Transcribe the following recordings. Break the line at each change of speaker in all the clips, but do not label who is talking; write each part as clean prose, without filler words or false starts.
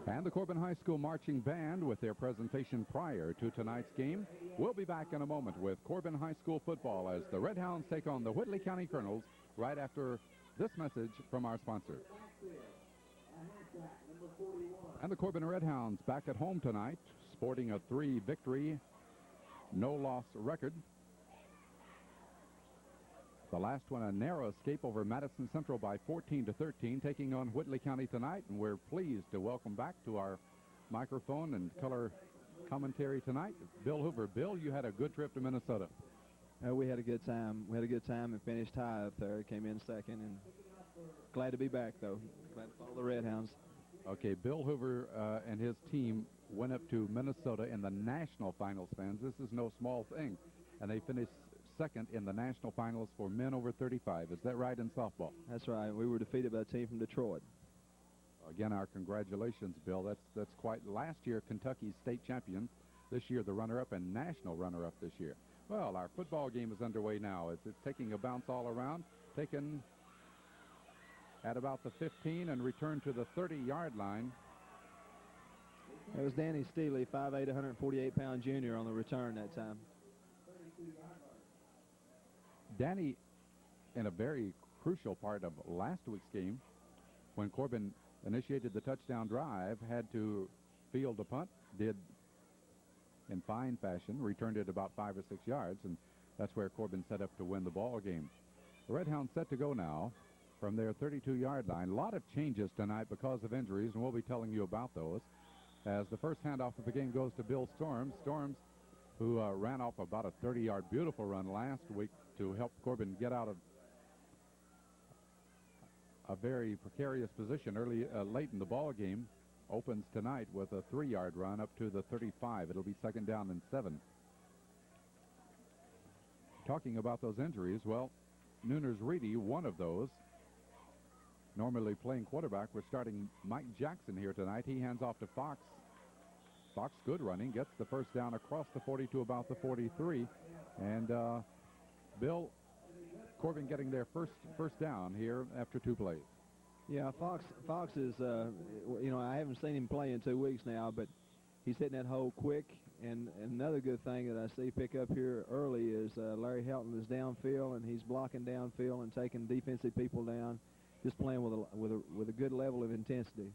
And the Corbin High School Marching Band with their presentation prior to tonight's game. We'll be back in a moment with Corbin High School football as the Red Hounds take on the Whitley County Colonels right after this message from our sponsor. And the Corbin Red Hounds back at home tonight, sporting a 3-victory, no-loss record. The last one, a narrow escape over Madison Central by 14-13, taking on Whitley County tonight. And we're pleased to welcome back to our microphone and color commentary tonight, Bill Hoover. Bill, you had a good trip to Minnesota.
We had a good time. We had a good time and finished high up there. Came in second, and glad to be back, though. Glad to follow the Red Hounds.
Okay, Bill Hoover and his team went up to Minnesota in the national finals, fans. This is no small thing. And they finished second in the national finals for men over 35. Is that right in softball?
That's right. We were defeated by a team from Detroit.
Again, our congratulations, Bill. That's quite. Last year, Kentucky's state champion. This year, the runner-up and national runner-up this year. Well, our football game is underway now. It's taking a bounce all around, taken at about the 15 and returned to the 30-yard line.
It was Danny Steele, 5'8", 148-pound junior on the return that time.
Danny, in a very crucial part of last week's game, when Corbin initiated the touchdown drive, had to field a punt, did in fine fashion, returned it about 5 or 6 yards, and that's where Corbin set up to win the ball game. The Red Hounds set to go now from their 32-yard line. A lot of changes tonight because of injuries, and we'll be telling you about those. As the first handoff of the game goes to Bill Storms. Storms, who ran off about a 30-yard beautiful run last week to help Corbin get out of a very precarious position late in the ball game, opens tonight with a 3-yard run up to the 35. It'll be second down and 7. Talking about those injuries, well, Nooners Reedy, one of those, normally playing quarterback. We're starting Mike Jackson here tonight. He hands off to Fox. Fox, good running, gets the first down across the 40 to about the 43. And Bill, Corbin getting their first down here after 2 plays.
Yeah, Fox is, I haven't seen him play in 2 weeks now, but he's hitting that hole quick. And another good thing that I see pick up here early is Larry Helton is downfield, and he's blocking downfield and taking defensive people down, just playing with a good level of intensity.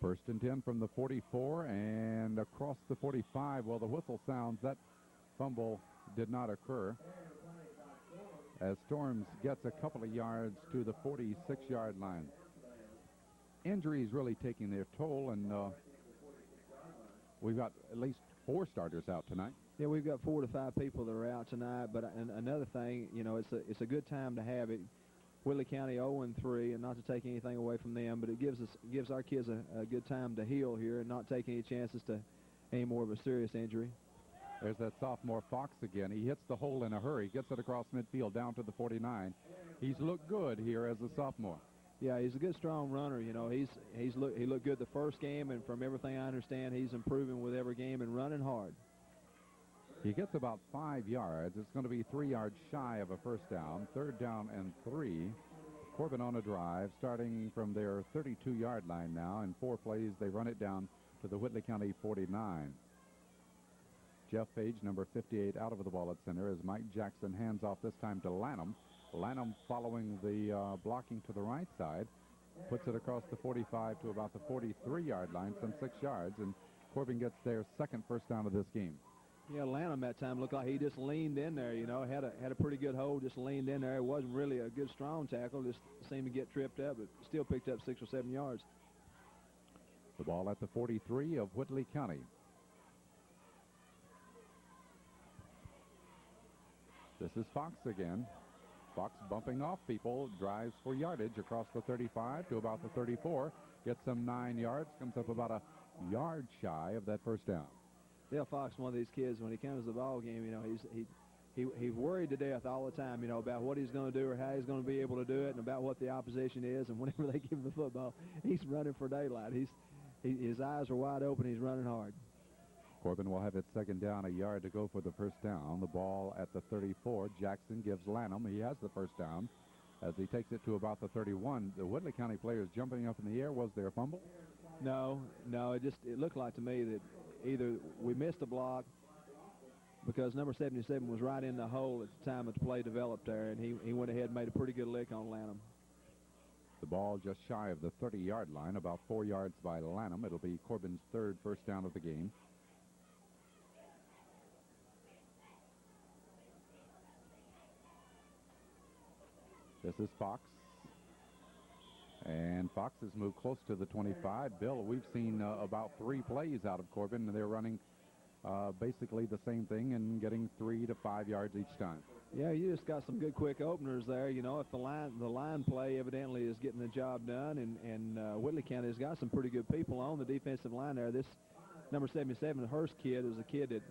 First and 10 from the 44 and across the 45. Well, the whistle sounds. That fumble did not occur, as Storms gets a couple of yards to the 46-yard line. Injuries really taking their toll, and we've got at least 4 starters out tonight.
Yeah, we've got 4 to 5 people that are out tonight. But another thing, it's a good time to have it. Whitley County 0-3, and not to take anything away from them, but it gives our kids a good time to heal here and not take any chances to any more of a serious injury.
There's that sophomore Fox again. He hits the hole in a hurry, gets it across midfield down to the 49. He's looked good here as a sophomore.
Yeah, he's a good, strong runner. He looked good the first game, and from everything I understand, he's improving with every game and running hard.
He gets about 5 yards. It's going to be 3 yards shy of a first down. 3rd down and 3. Corbin on a drive, starting from their 32-yard line now. In 4 plays, they run it down to the Whitley County 49. Jeff Page, number 58, out of the ball at center as Mike Jackson hands off this time to Lanham. Lanham following the blocking to the right side, puts it across the 45 to about the 43-yard line, some 6 yards, and Corbin gets their second first down of this game.
Yeah, Lanham that time looked like he just leaned in there, had a pretty good hold, just leaned in there. It wasn't really a good strong tackle, just seemed to get tripped up, but still picked up 6 or 7 yards.
The ball at the 43 of Whitley County. This is Fox again. Fox bumping off people, drives for yardage across the 35 to about the 34, gets some 9 yards, comes up about a yard shy of that first down.
Dale Fox, one of these kids, when he comes to the ball game, he's worried to death all the time, about what he's going to do or how he's going to be able to do it and about what the opposition is. And whenever they give him the football, he's running for daylight. His eyes are wide open. He's running hard.
Corbin will have it second down, a yard to go for the first down. The ball at the 34. Jackson gives Lanham. He has the first down as he takes it to about the 31. The Whitley County players jumping up in the air. Was there a fumble?
No, it looked like to me that either we missed a block because number 77 was right in the hole at the time that the play developed there, and he went ahead and made a pretty good lick on Lanham.
The ball just shy of the 30-yard line, about 4 yards by Lanham. It'll be Corbin's third first down of the game. This is Fox. And Fox has moved close to the 25. Bill, we've seen about 3 plays out of Corbin, and they're running basically the same thing and getting 3 to 5 yards each time.
Yeah, you just got some good quick openers there. You know, if the line play evidently is getting the job done, and Whitley County has got some pretty good people on the defensive line there. This number 77, the Hurst kid, is a kid that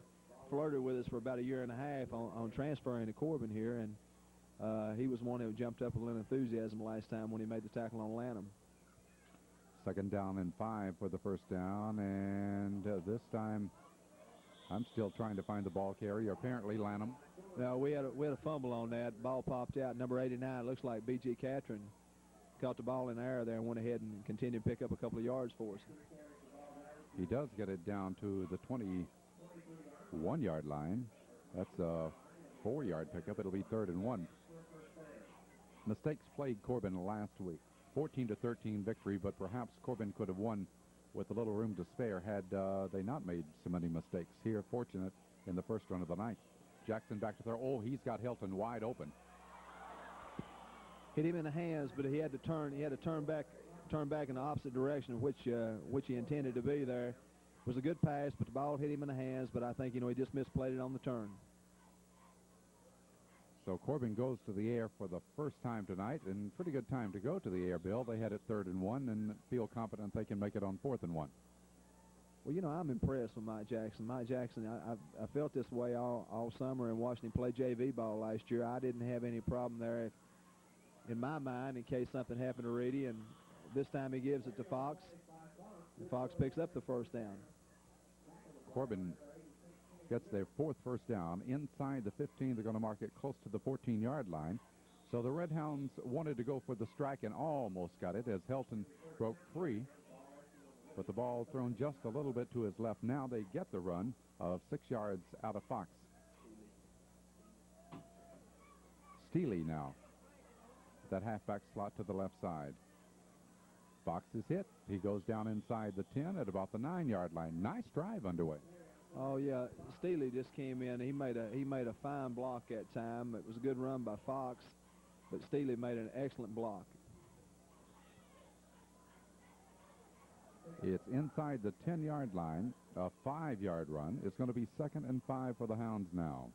flirted with us for about a year and a half on transferring to Corbin here, and he was one who jumped up with a little enthusiasm last time when he made the tackle on Lanham.
Second down and 5 for the first down, and this time I'm still trying to find the ball carrier. Apparently Lanham.
No, we had a fumble on that. Ball popped out. Number 89, looks like B.G. Catron caught the ball in the air there and went ahead and continued to pick up a couple of yards for us.
He does get it down to the 21-yard line. That's a 4-yard pickup. It'll be 3rd and 1. Mistakes plagued Corbin last week. 14-13 victory, but perhaps Corbin could have won with a little room to spare had they not made so many mistakes. Here, fortunate in the first run of the night. Jackson back to throw. Oh, he's got Hilton wide open.
Hit him in the hands, but he had to turn. He had to turn back in the opposite direction, which he intended to be there. It was a good pass, but the ball hit him in the hands. But I think he just misplayed it on the turn.
So Corbin goes to the air for the first time tonight, and pretty good time to go to the air, Bill. They had it 3rd and 1 and feel confident they can make it on 4th and 1.
Well, you know, I'm impressed with Mike Jackson. Mike Jackson, I felt this way all summer and watching him play JV ball last year. I didn't have any problem there in my mind in case something happened to Reedy, and this time he gives it to Fox, and Fox picks up the first down.
Corbin gets their 4th first down inside the 15. They're going to mark it close to the 14-yard line. So the Red Hounds wanted to go for the strike and almost got it as Helton broke free. But the ball thrown just a little bit to his left. Now they get the run of 6 yards out of Fox. Steely now. That halfback slot to the left side. Fox is hit. He goes down inside the 10 at about the 9-yard line. Nice drive underway.
Oh yeah, Steely just came in. He made a fine block that time. It was a good run by Fox, but Steely made an excellent block.
It's inside the 10-yard line, a 5-yard run. It's going to be 2nd and 5 for the Hounds now.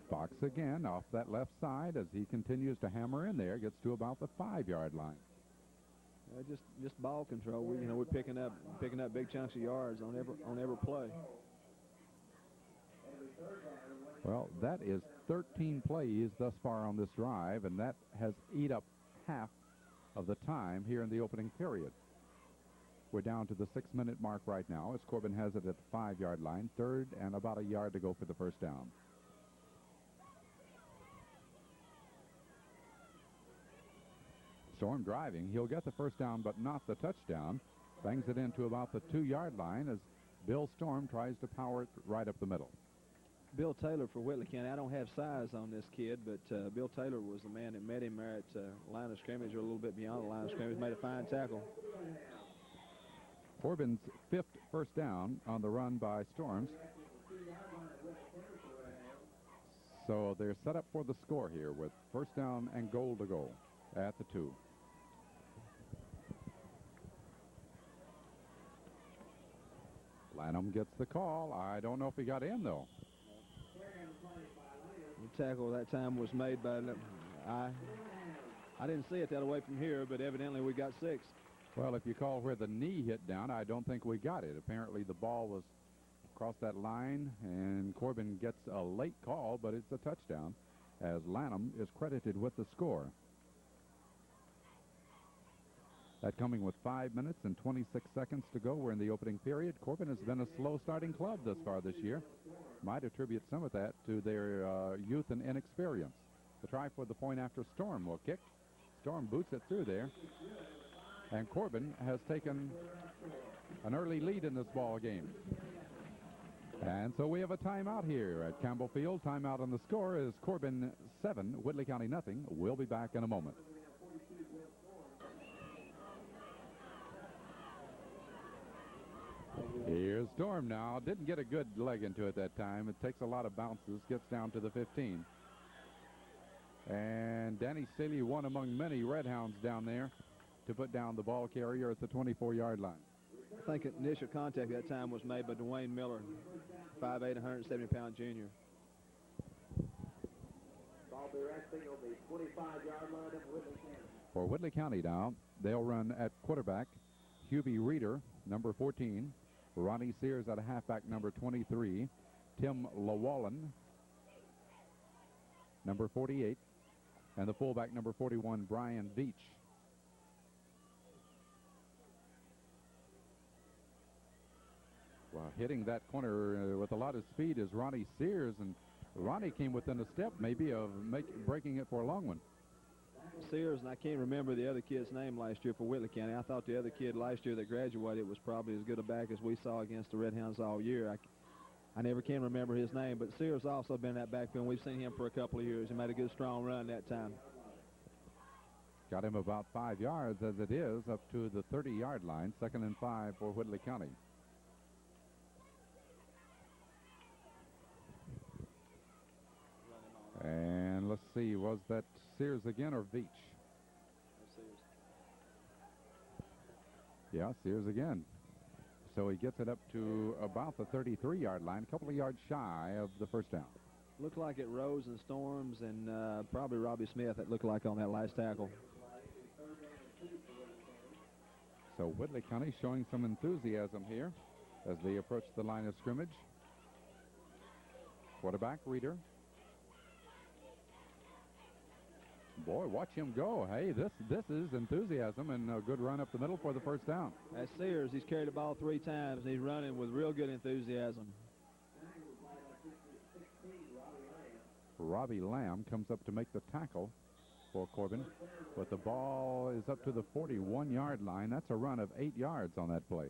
Fox again off that left side as he continues to hammer in there, gets to about the 5-yard line.
Just ball control. We're picking up big chunks of yards on every play.
Well, that is 13 plays thus far on this drive, and that has eat up half of the time here in the opening period. We're down to the 6-minute mark right now as Corbin has it at the 5-yard line, 3rd and about a yard to go for the first down. Storm driving. He'll get the first down, but not the touchdown. Bangs it into about the 2-yard line as Bill Storm tries to power it right up the middle.
Bill Taylor for Whitley County. I don't have size on this kid, but Bill Taylor was the man that met him there at line of scrimmage or a little bit beyond the line of scrimmage. Made a fine tackle.
Corbin's 5th first down on the run by Storms. So they're set up for the score here with first down and goal to go at the 2. Lanham gets the call. I don't know if he got in, though.
The tackle that time was made by I didn't see it that way from here, but evidently we got 6.
Well, if you call where the knee hit down, I don't think we got it. Apparently the ball was across that line, and Corbin gets a late call, but it's a touchdown as Lanham is credited with the score. That coming with 5 minutes and 26 seconds to go. We're in the opening period. Corbin has been a slow starting club thus far this year. Might attribute some of that to their youth and inexperience. The try for the point after Storm will kick. Storm boots it through there. And Corbin has taken an early lead in this ball game. And so we have a timeout here at Campbell Field. Timeout on the score is Corbin 7, Whitley County nothing. We'll be back in a moment. Here's Storm now. Didn't get a good leg into it that time. It takes a lot of bounces. Gets down to the 15. And Danny Staley, one among many Redhounds down there, to put down the ball carrier at the 24-yard line.
I think initial contact that time was made by Dwayne Miller, 5'8", 170-pound junior.
Ball be resting on the 25-yard line of Whitley County.
For Whitley County now, they'll run at quarterback Hubie Reeder, number 14. Ronnie Sears at a halfback, number 23. Tim Llewellyn, number 48. And the fullback, number 41, Brian Veach. Well, hitting that corner with a lot of speed is Ronnie Sears, and Ronnie came within a step maybe of breaking it for a long one.
Sears, and I can't remember the other kid's name last year for Whitley County. I thought the other kid last year that graduated was probably as good a back as we saw against the Redhounds all year. I never can remember his name, but Sears also been in that backfield. We've seen him for a couple of years. He made a good, strong run that time.
Got him about 5 yards as it is up to the 30-yard line. 2nd and 5 for Whitley County. And let's see, was that Sears again or Veach? Yeah, Sears again. So he gets it up to about the 33-yard line, a couple of yards shy of the first down.
Looked like it Rose and Storms and probably Robbie Smith, it looked like on that last tackle.
So Whitley County showing some enthusiasm here as they approach the line of scrimmage. Quarterback Reeder. Boy, watch him go. Hey, this is enthusiasm, and a good run up the middle for the first down.
As Sears, he's carried the ball 3 times, and he's running with real good enthusiasm.
Robbie Lamb comes up to make the tackle for Corbin, but the ball is up to the 41-yard line. That's a run of 8 yards on that play.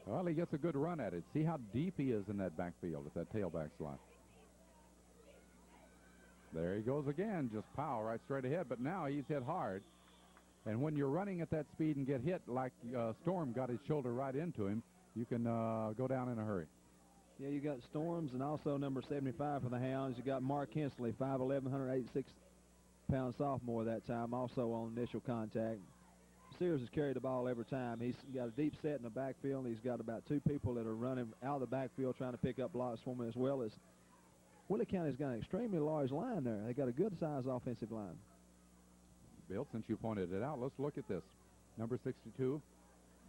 Well, he gets a good run at it. See how deep he is in that backfield at that tailback slot. There he goes again, just pow right straight ahead, but now he's hit hard. And when you're running at that speed and get hit like Storm got his shoulder right into him, you can go down in a hurry.
Yeah, you got Storms and also number 75 for the Hounds. You got Mark Hensley, 5'11", 186-pound sophomore that time, also on initial contact. Sears has carried the ball every time. He's got a deep set in the backfield. He's got about 2 people that are running out of the backfield trying to pick up blocks for him, as well as Whitley County's got an extremely large line there. They got a good-sized offensive line.
Bill, since you pointed it out, let's look at this. Number 62,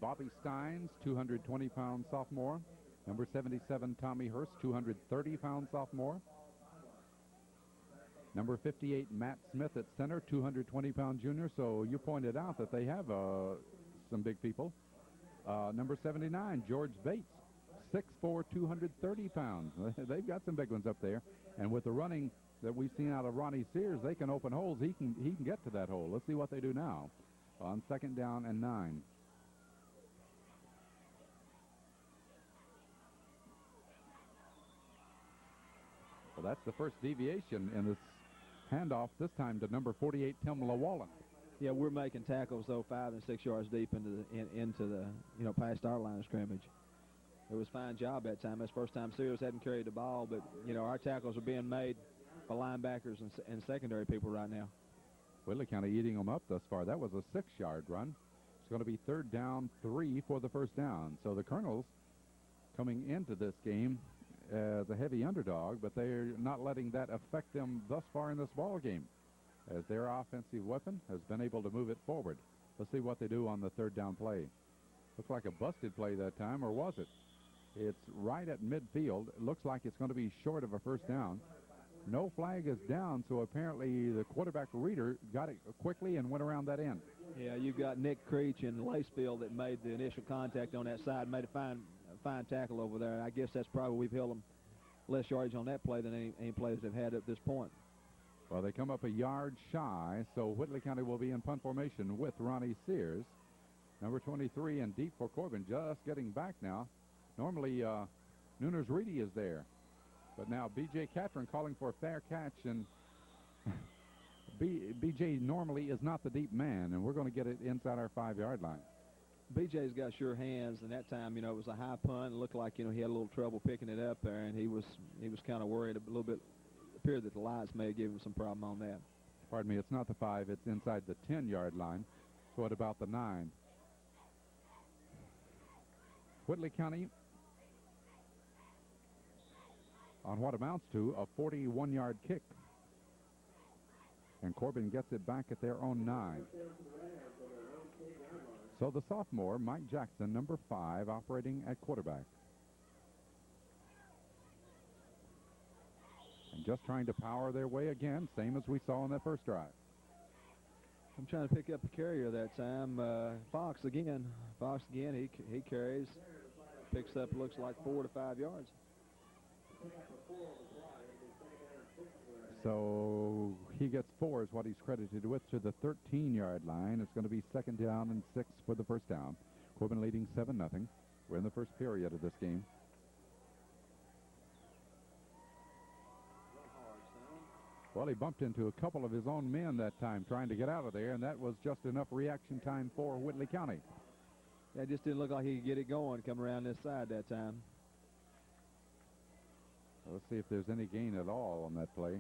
Bobby Steins, 220-pound sophomore. Number 77, Tommy Hurst, 230-pound sophomore. Number 58, Matt Smith at center, 220-pound junior. So you pointed out that they have some big people. Number 79, George Bates, 6'4", 230 pounds. They've got some big ones up there. And with the running that we've seen out of Ronnie Sears, they can open holes. He can get to that hole. Let's see what they do now on 2nd down and 9. Well, that's the first deviation in this handoff, this time to number 48, Tim Llewellyn.
Yeah, we're making tackles, though, 5 and 6 yards deep into the past our line of scrimmage. It was a fine job that time. That's the first time Sears hadn't carried the ball, but, our tackles are being made by linebackers and secondary people right now.
Whitley County eating them up thus far. That was a 6-yard run. It's going to be 3rd down, 3 for the first down. So the Colonels coming into this game as a heavy underdog, but they're not letting that affect them thus far in this ball game, as their offensive weapon has been able to move it forward. Let's see what they do on the 3rd down play. Looks like a busted play that time, or was it? It's right at midfield. It looks like it's going to be short of a first down. No flag is down, so apparently the quarterback reader got it quickly and went around that end.
Yeah, you've got Nick Creech and Lacefield that made the initial contact on that side, made a fine tackle over there. I guess that's probably we've held them less yardage on that play than any plays they've had at this point.
Well, they come up a yard shy, so Whitley County will be in punt formation with Ronnie Sears. Number 23 and deep for Corbin, just getting back now. Normally, Nooners Reedy is there. But now B.J. Catron calling for a fair catch, and B.J. normally is not the deep man, and we're going to get it inside our 5-yard line.
B.J.'s got sure hands, and that time, you know, it was a high punt. It looked like, you know, he had a little trouble picking it up there, and he was kind of worried a little bit. It appeared that the lights may have given him some problem on that.
Pardon me, it's not the 5, it's inside the 10-yard line, so at about the 9. Whitley County on what amounts to a 41-yard kick. And Corbin gets it back at their own 9. So the sophomore, Mike Jackson, number 5, operating at quarterback. And just trying to power their way again, same as we saw on that first drive.
I'm trying to pick up a carrier that time. Fox again, he carries. Picks up, looks like 4 to 5 yards.
So he gets 4 is what he's credited with to the 13-yard line. It's going to be 2nd down and 6 for the first down. Corbin leading 7-0. We're in the first period of this game. Well, he bumped into a couple of his own men that time trying to get out of there, and that was just enough reaction time for Whitley County.
Yeah, it just didn't look like he could get it going, come around this side that time.
Let's see if there's any gain at all on that play.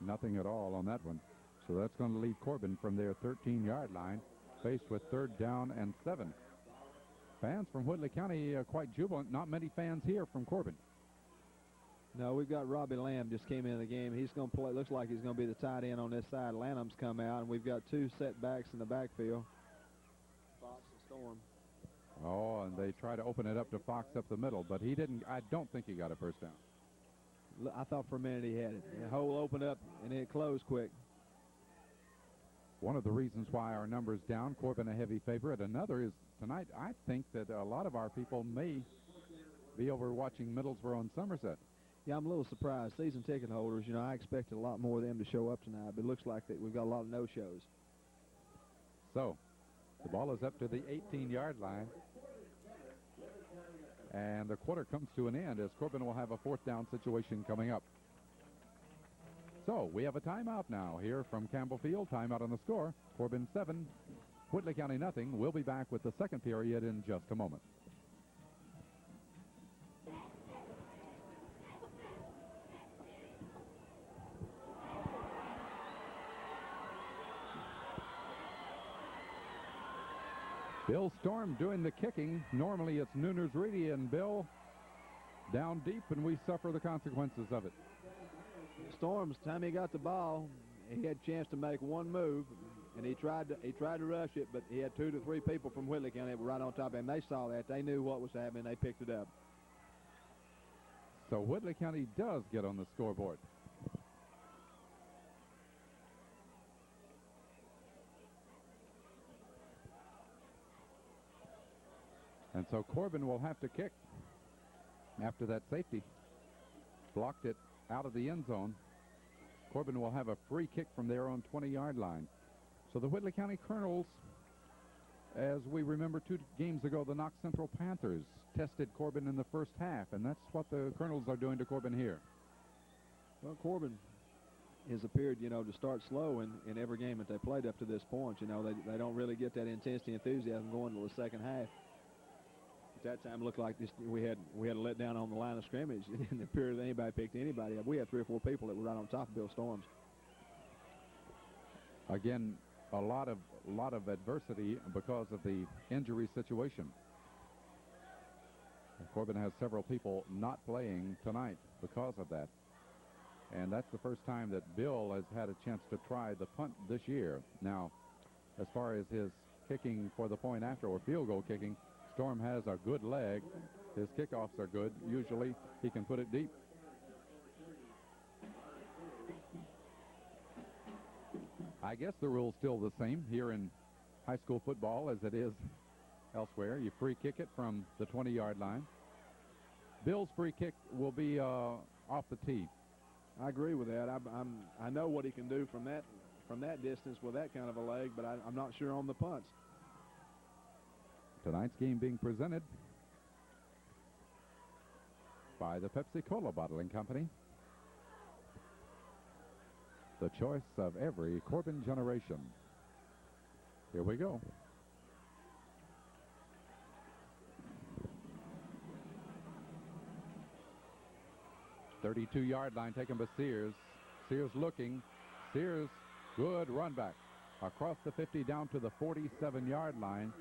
Nothing at all on that one. So that's going to leave Corbin from their 13-yard line, faced with 3rd down and 7. Fans from Whitley County are quite jubilant. Not many fans here from Corbin.
No, we've got Robbie Lamb just came into the game. He's going to play. Looks like he's going to be the tight end on this side. Lanham's come out, and we've got 2 setbacks in the backfield. Fox and Storm.
Oh, and they try to open it up to Fox up the middle, but he didn't. I don't think he got a first down.
I thought for a minute he had it. The hole opened up, and then it closed quick.
One of the reasons why our number's down, Corbin a heavy favorite. Another is tonight, I think that a lot of our people may be over watching Middlesboro and Somerset.
Yeah, I'm a little surprised. Season ticket holders, you know, I expected a lot more of them to show up tonight, but it looks like that we've got a lot of no-shows.
So the ball is up to the 18-yard line. And the quarter comes to an end as Corbin will have a 4th down situation coming up. So we have a timeout now here from Campbell Field. Timeout on the score. Corbin 7, Whitley County nothing. We'll be back with the second period in just a moment. Bill Storm doing the kicking. Normally it's Nooners Reedy, and Bill down deep, and we suffer the consequences of it.
Storm's time he got the ball, he had a chance to make one move, and he tried to rush it, but he had 2 to 3 people from Whitley County that were right on top of him. They saw that. They knew what was happening. They picked it up.
So Whitley County does get on the scoreboard. And so Corbin will have to kick after that safety blocked it out of the end zone. Corbin will have a free kick from their own 20-yard line. So the Whitley County Colonels, as we remember 2 games ago, the Knox Central Panthers tested Corbin in the first half, and that's what the Colonels are doing to Corbin here.
Well, Corbin has appeared, you know, to start slow in every game that they played up to this point. You know, they don't really get that intensity, enthusiasm going to the second half. At that time, it looked like we had a letdown on the line of scrimmage. It didn't appear that anybody picked anybody up. We had 3 or 4 people that were right on top of Bill Storms.
Again, a lot of adversity because of the injury situation. And Corbin has several people not playing tonight because of that. And that's the first time that Bill has had a chance to try the punt this year. Now, as far as his kicking for the point after or field goal kicking, Storm has a good leg. His kickoffs are good. Usually he can put it deep. I guess the rule's still the same here in high school football as it is elsewhere. You free kick it from the 20-yard line. Bill's free kick will be off the tee.
I agree with that. I know what he can do from that distance with that kind of a leg, but I'm not sure on the punts.
Tonight's game being presented by the Pepsi-Cola Bottling Company. The choice of every Corbin generation. Here we go. "32-yard line taken by Sears. Sears looking. Sears, good run back. Across the 50 down to the 47-yard line.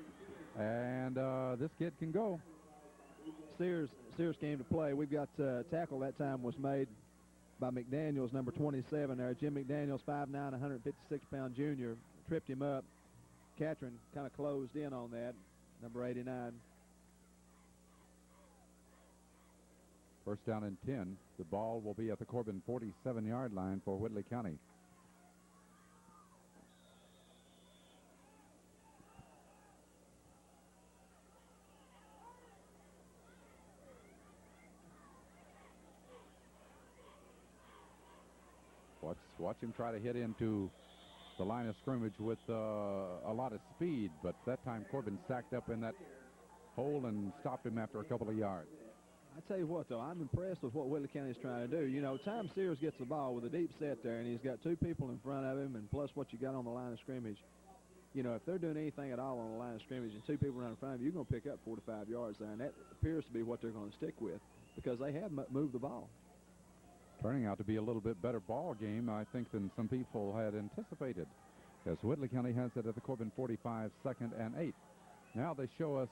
And this kid can go.
Sears came to play. We've got tackle that time was made by McDaniels, number 27 there. Jim McDaniels, 5'9", 156-pound junior, tripped him up. Catron kind of closed in on that, number 89.
First down and 10. The ball will be at the Corbin 47-yard line for Whitley County. Watch him try to hit into the line of scrimmage with a lot of speed, but that time Corbin stacked up in that hole and stopped him after a couple of yards.
I tell you what, though, I'm impressed with what Whitley County is trying to do. You know, Tom Sears gets the ball with a deep set there, and he's got two people in front of him, and plus what you got on the line of scrimmage. You know, if they're doing anything at all on the line of scrimmage and two people right in front of you, you're going to pick up 4 to 5 yards there, and that appears to be what they're going to stick with because they have moved the ball.
Turning out to be a little bit better ball game, I think, than some people had anticipated, as Whitley County has it at the Corbin 45, 2nd and 8. Now they show us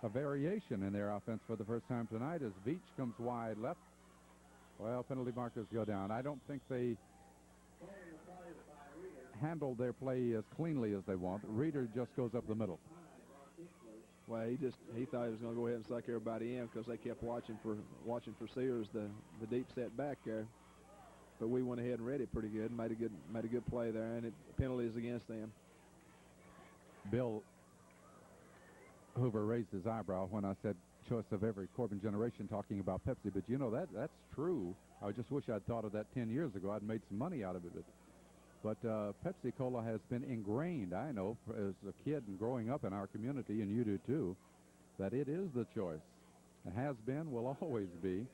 a variation in their offense for the first time tonight as Veach comes wide left. Well, penalty markers go down. I don't think they handled their play as cleanly as they want. Reeder just goes up the middle.
Well, he thought he was going to go ahead and suck everybody in because they kept watching for Sears, the deep set back there. But we went ahead and read it pretty good, made a good play there, and penalties against them.
Bill Hoover raised his eyebrow when I said choice of every Corbin generation, talking about Pepsi, but you know that's true. I just wish I'd thought of that 10 years ago. I'd made some money out of it. But Pepsi-Cola has been ingrained, I know, as a kid and growing up in our community, and you do too, that it is the choice. It has been, will always be.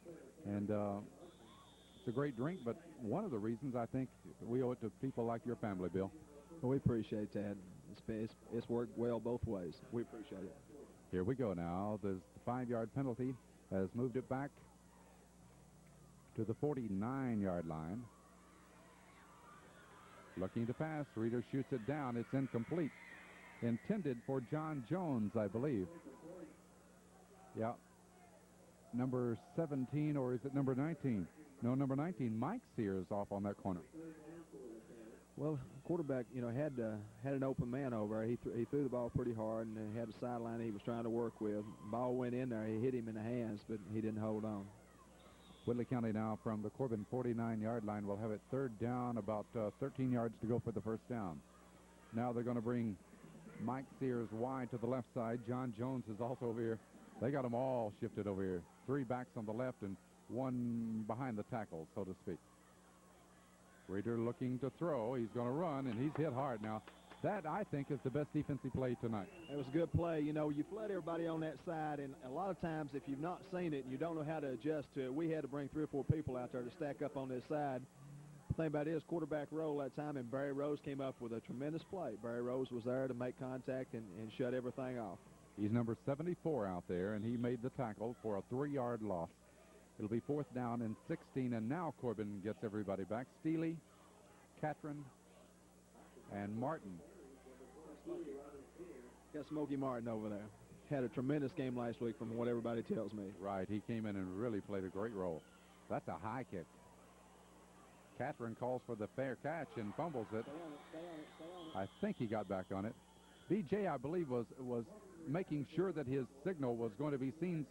And it's a great drink, but one of the reasons I think we owe it to people like your family, Bill.
Well, we appreciate that. It's worked well both ways. We appreciate it.
Here we go now. The 5-yard penalty has moved it back to the 49-yard line. Looking to pass. Reeder shoots it down. It's incomplete. Intended for John Jones, I believe. Yeah. Number 17, or is it number 19? No, number 19. Mike Sears off on that corner.
Well, quarterback, you know, had an open man over. He threw the ball pretty hard and had a sideline he was trying to work with. Ball went in there. He hit him in the hands, but he didn't hold on. Whitley
County now from the Corbin 49-yard line will have it third down, about 13 yards to go for the first down. Now they're going to bring Mike Sears wide to the left side. John Jones is also over here. They got them all shifted over here. 3 backs on the left and 1 behind the tackle, so to speak. Reeder looking to throw. He's going to run, and he's hit hard now. That, I think, is the best defensive play tonight.
It was a good play. You know, you flood everybody on that side, and a lot of times if you've not seen it and you don't know how to adjust to it, we had to bring 3 or 4 people out there to stack up on this side. The thing about it is quarterback roll that time, and Barry Rose came up with a tremendous play. Barry Rose was there to make contact and shut everything off.
He's number 74 out there, and he made the tackle for a 3-yard loss. It'll be 4th down and 16, and now Corbin gets everybody back. Steele, Catron, and Martin.
Got Smokey Martin over there. Had a tremendous game last week from what everybody tells me.
Right, he came in and really played a great role. That's a high kick. Catron calls for the fair catch and fumbles it. I think he got back on it. BJ, I believe, was making sure that his signal was going to be seen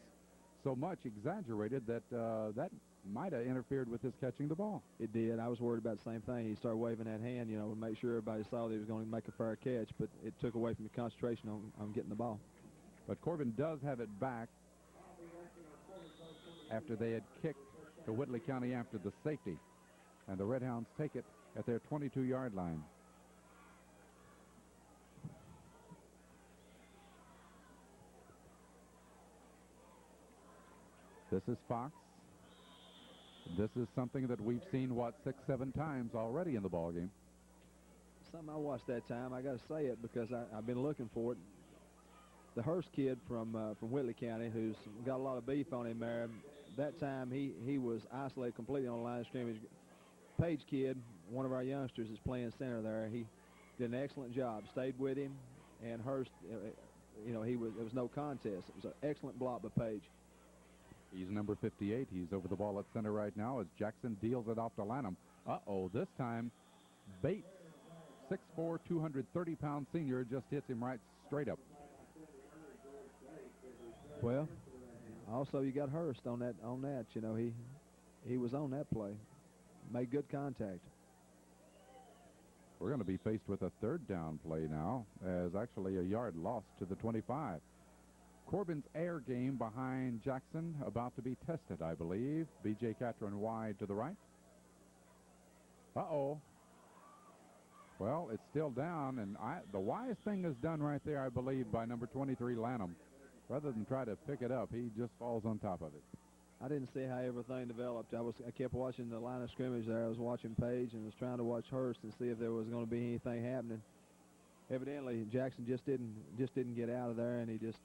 so much exaggerated that that might have interfered with his catching the ball.
It did. I was worried about the same thing. He started waving that hand, you know, to make sure everybody saw that he was going to make a fair catch, but it took away from the concentration on getting the ball.
But Corbin does have it back after they had kicked to Whitley County after the safety. And the Red Hounds take it at their 22-yard line. This is Fox. This is something that we've seen, what, 6, 7 times already in the ball game.
Something I watched that time. I got to say it because I've been looking for it. The Hurst kid from Whitley County, who's got a lot of beef on him there, that time he was isolated completely on the line of scrimmage. Page kid, one of our youngsters, is playing center there. He did an excellent job, stayed with him, and Hurst, you know, it was no contest. It was an excellent block by Page.
He's number 58. He's over the ball at center right now as Jackson deals it off to Lanham. This time Bates, 6'4", 230-pound senior, just hits him right straight up.
Well, also you got Hurst on that. You know, he was on that play, made good contact.
We're going to be faced with a third down play now, as actually a yard lost to the 25. Corbin's air game behind Jackson about to be tested, I believe. B.J. Catron wide to the right. Well, it's still down, and the wise thing is done right there, I believe, by number 23, Lanham. Rather than try to pick it up, he just falls on top of it.
I didn't see how everything developed. I kept watching the line of scrimmage there. I was watching Page and was trying to watch Hurst and see if there was going to be anything happening. Evidently, Jackson just didn't get out of there, and he just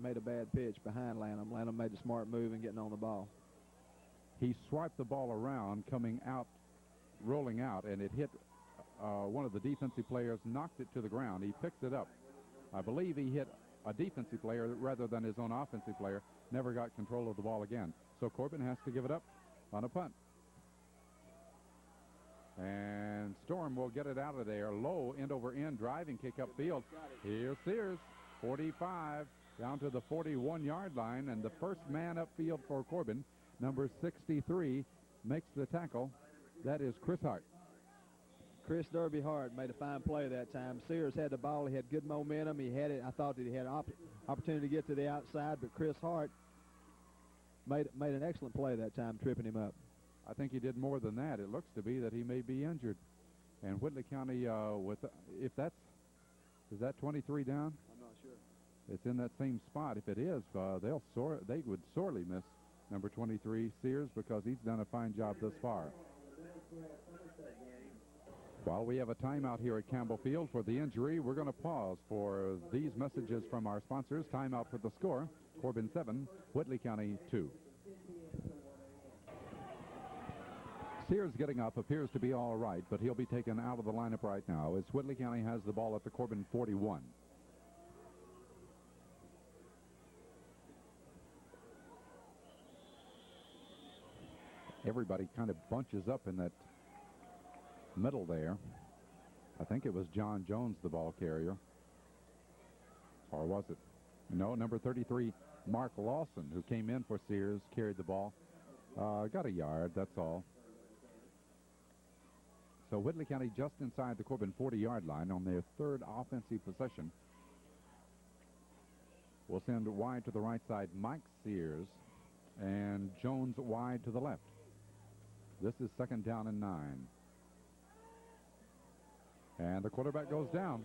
made a bad pitch behind Lanham. Lanham made a smart move in getting on the ball.
He swiped the ball around, coming out, rolling out, and it hit one of the defensive players, knocked it to the ground. He picked it up. I believe he hit a defensive player rather than his own offensive player. Never got control of the ball again. So Corbin has to give it up on a punt. And Storm will get it out of there. Low, end over end, driving kick upfield. Here's Sears, 45, down to the 41-yard line. And the first man upfield for Corbin, number 63, makes the tackle. That is Chris Hart.
Chris Derby Hart made a fine play that time. Sears had the ball. He had good momentum. He had it. I thought that he had opportunity to get to the outside, but Chris Hart made an excellent play that time, tripping him up.
I think he did more than that. It looks to be that he may be injured. And Whitley County, is that 23 down?
I'm not sure.
It's in that same spot. If it is, they would sorely miss number 23, Sears, because he's done a fine job thus far. While we have a timeout here at Campbell Field for the injury, we're going to pause for these messages from our sponsors. Timeout for the score, Corbin 7, Whitley County 2. Sears getting up, appears to be all right, but he'll be taken out of the lineup right now as Whitley County has the ball at the Corbin 41. Everybody kind of bunches up in that middle there. I think it was John Jones, the ball carrier. Or was it? No, number 33, Mark Lawson, who came in for Sears, carried the ball. Got a yard, that's all. So Whitley County just inside the Corbin 40-yard line on their third offensive possession. We'll send wide to the right side Mike Sears and Jones wide to the left. This is 2nd down and 9. And the quarterback goes down.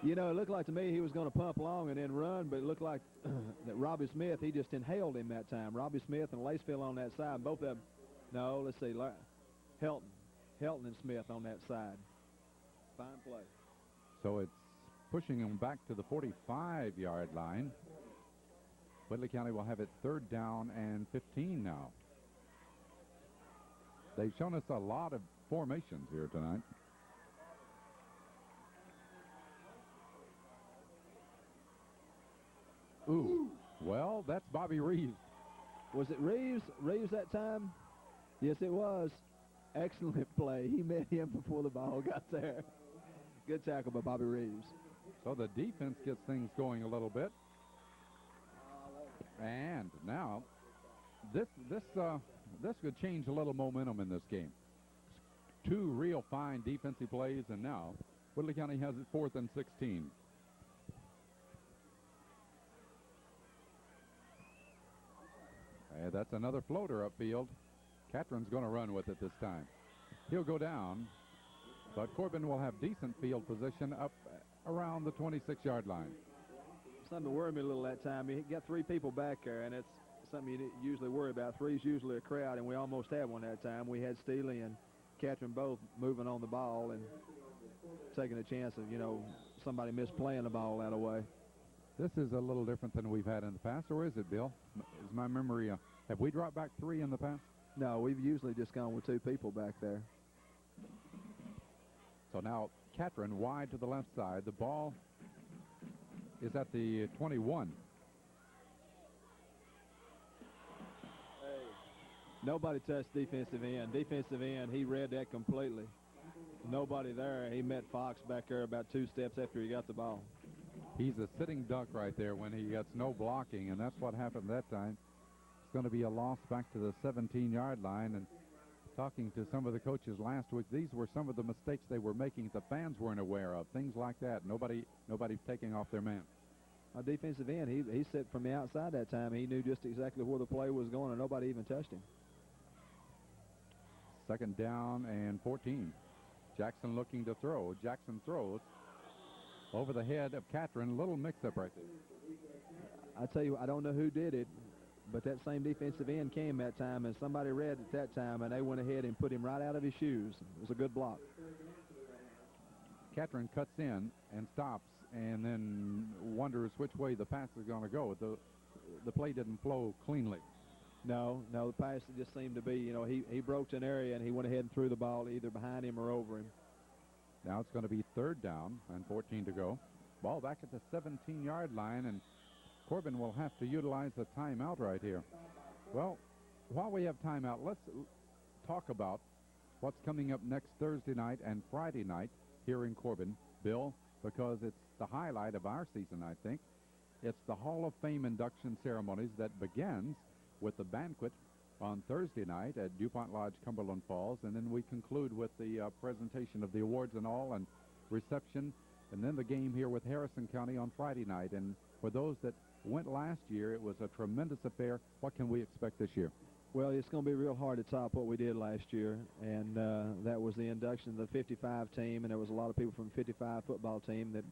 You know, it looked like to me he was going to pump long and then run, but it looked like that Robbie Smith, he just inhaled him that time. Robbie Smith and Laceville on that side, both of them. No, let's see, Helton and Smith on that side. Fine play.
So it's pushing him back to the 45-yard line. Whitley County will have it 3rd down and 15 now. They've shown us a lot of formations here tonight. Ooh, well, that's Bobby Reeves.
Was it Reeves? Reeves that time? Yes, it was. Excellent play. He met him before the ball got there. Good tackle by Bobby Reeves.
So the defense gets things going a little bit. And now, this could change a little momentum in this game. Two real fine defensive plays, and now Whitley County has it 4th and 16. And that's another floater upfield. Catron's going to run with it this time. He'll go down, but Corbin will have decent field position up around the 26-yard line.
Something to worry me a little that time. You got 3 people back there, and it's something you usually worry about. 3's usually a crowd, and we almost had one that time. We had Steely and Catron both moving on the ball and taking a chance of, somebody misplaying the ball that away.
This is a little different than we've had in the past, or is it, Bill? Is my memory, have we dropped back 3 in the past?
No, we've usually just gone with 2 people back there.
So now Catron wide to the left side. The ball is at the 21.
Nobody touched defensive end. Defensive end, he read that completely. Nobody there. He met Fox back there about 2 steps after he got the ball.
He's a sitting duck right there when he gets no blocking, and that's what happened that time. It's going to be a loss back to the 17-yard line. And talking to some of the coaches last week, these were some of the mistakes they were making the fans weren't aware of, things like that. Nobody taking off their man.
A defensive end, he sit from the outside that time. He knew just exactly where the play was going, and nobody even touched him.
2nd down and 14. Jackson looking to throw. Jackson throws over the head of Catron. Little mix-up right there.
I tell you, I don't know who did it, but that same defensive end came that time, and somebody read at that time, and they went ahead and put him right out of his shoes. It was a good block.
Catron cuts in and stops, and then wonders which way the pass is going to go. The play didn't flow cleanly.
No, the pass just seemed to be, he broke to an area, and he went ahead and threw the ball either behind him or over him.
Now it's going to be 3rd down and 14 to go. Ball back at the 17-yard line, and Corbin will have to utilize a timeout right here. Well, while we have timeout, let's talk about what's coming up next Thursday night and Friday night here in Corbin, Bill, because it's the highlight of our season, I think. It's the Hall of Fame induction ceremonies that begins with the banquet on Thursday night at DuPont Lodge, Cumberland Falls, and then we conclude with the presentation of the awards and all, and reception, and then the game here with Harrison County on Friday night. And for those that went last year, it was a tremendous affair. What can we expect this year?
Well, it's going to be real hard to top what we did last year, and that was the induction of the 55 team, and there was a lot of people from the 55 football team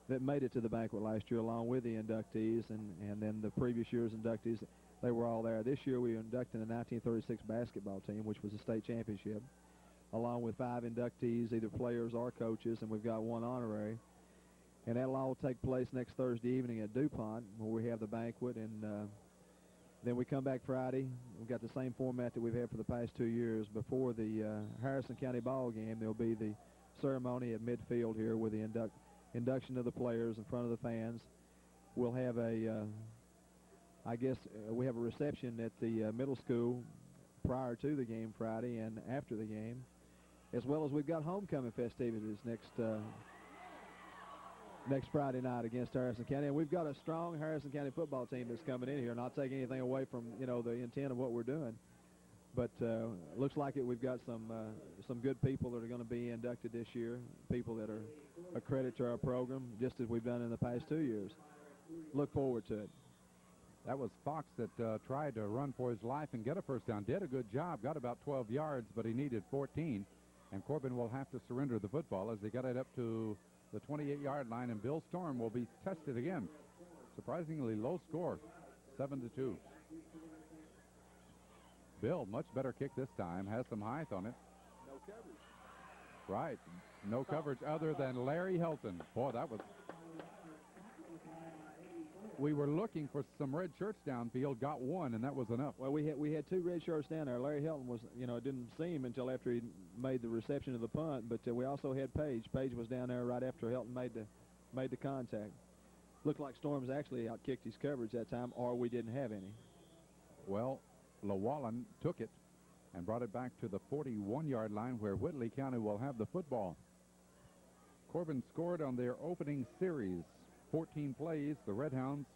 that made it to the banquet last year along with the inductees, and then the previous year's inductees. They were all there. This year we were inducting the 1936 basketball team, which was a state championship, along with 5 inductees, either players or coaches, and we've got 1 honorary. And that'll all take place next Thursday evening at DuPont, where we have the banquet, and then we come back Friday. We've got the same format that we've had for the past 2 years. Before the Harrison County ball game, there'll be the ceremony at midfield here with the induction of the players in front of the fans. We'll have we have a reception at the middle school prior to the game Friday and after the game, as well as we've got homecoming festivities next Friday night against Harrison County. And we've got a strong Harrison County football team that's coming in here, not taking anything away from, the intent of what we're doing. But looks like we've got some good people that are going to be inducted this year, people that are a credit to our program, just as we've done in the past 2 years. Look forward to it.
That was Fox that tried to run for his life and get a first down. Did a good job, got about 12 yards, but he needed 14. And Corbin will have to surrender the football as they got it up to the 28-yard line, and Bill Storm will be tested again. Surprisingly low score, 7-2. Bill, much better kick this time, has some height on it.
No coverage.
Right, no coverage other than Larry Helton. Boy, that was... We were looking for some red shirts downfield, got one, and that was enough.
Well, we had 2 red shirts down there. Larry Helton was, didn't see him until after he made the reception of the punt, but we also had Page. Page was down there right after Helton made the contact. Looked like Storms actually outkicked his coverage that time, or we didn't have any.
Well, Llewellyn took it and brought it back to the 41-yard line where Whitley County will have the football. Corbin scored on their opening series. 14 plays. The Red Hounds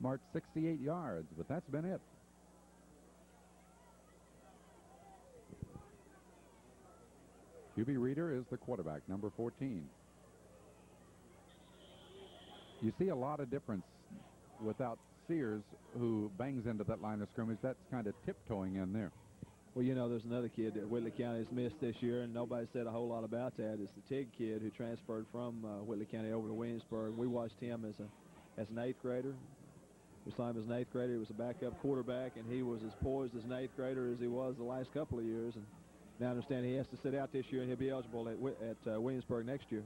marked 68 yards, but that's been it. QB Reeder is the quarterback, number 14. You see a lot of difference without Sears, who bangs into that line of scrimmage. That's kind of tiptoeing in there.
Well, you know, there's another kid that Whitley County has missed this year, and nobody said a whole lot about that. It's the Tig kid who transferred from Whitley County over to Williamsburg. We watched him as an 8th grader. We saw him as an 8th grader. He was a backup quarterback, and he was as poised as an 8th grader as he was the last couple of years. And now I understand he has to sit out this year, and he'll be eligible at Williamsburg next year.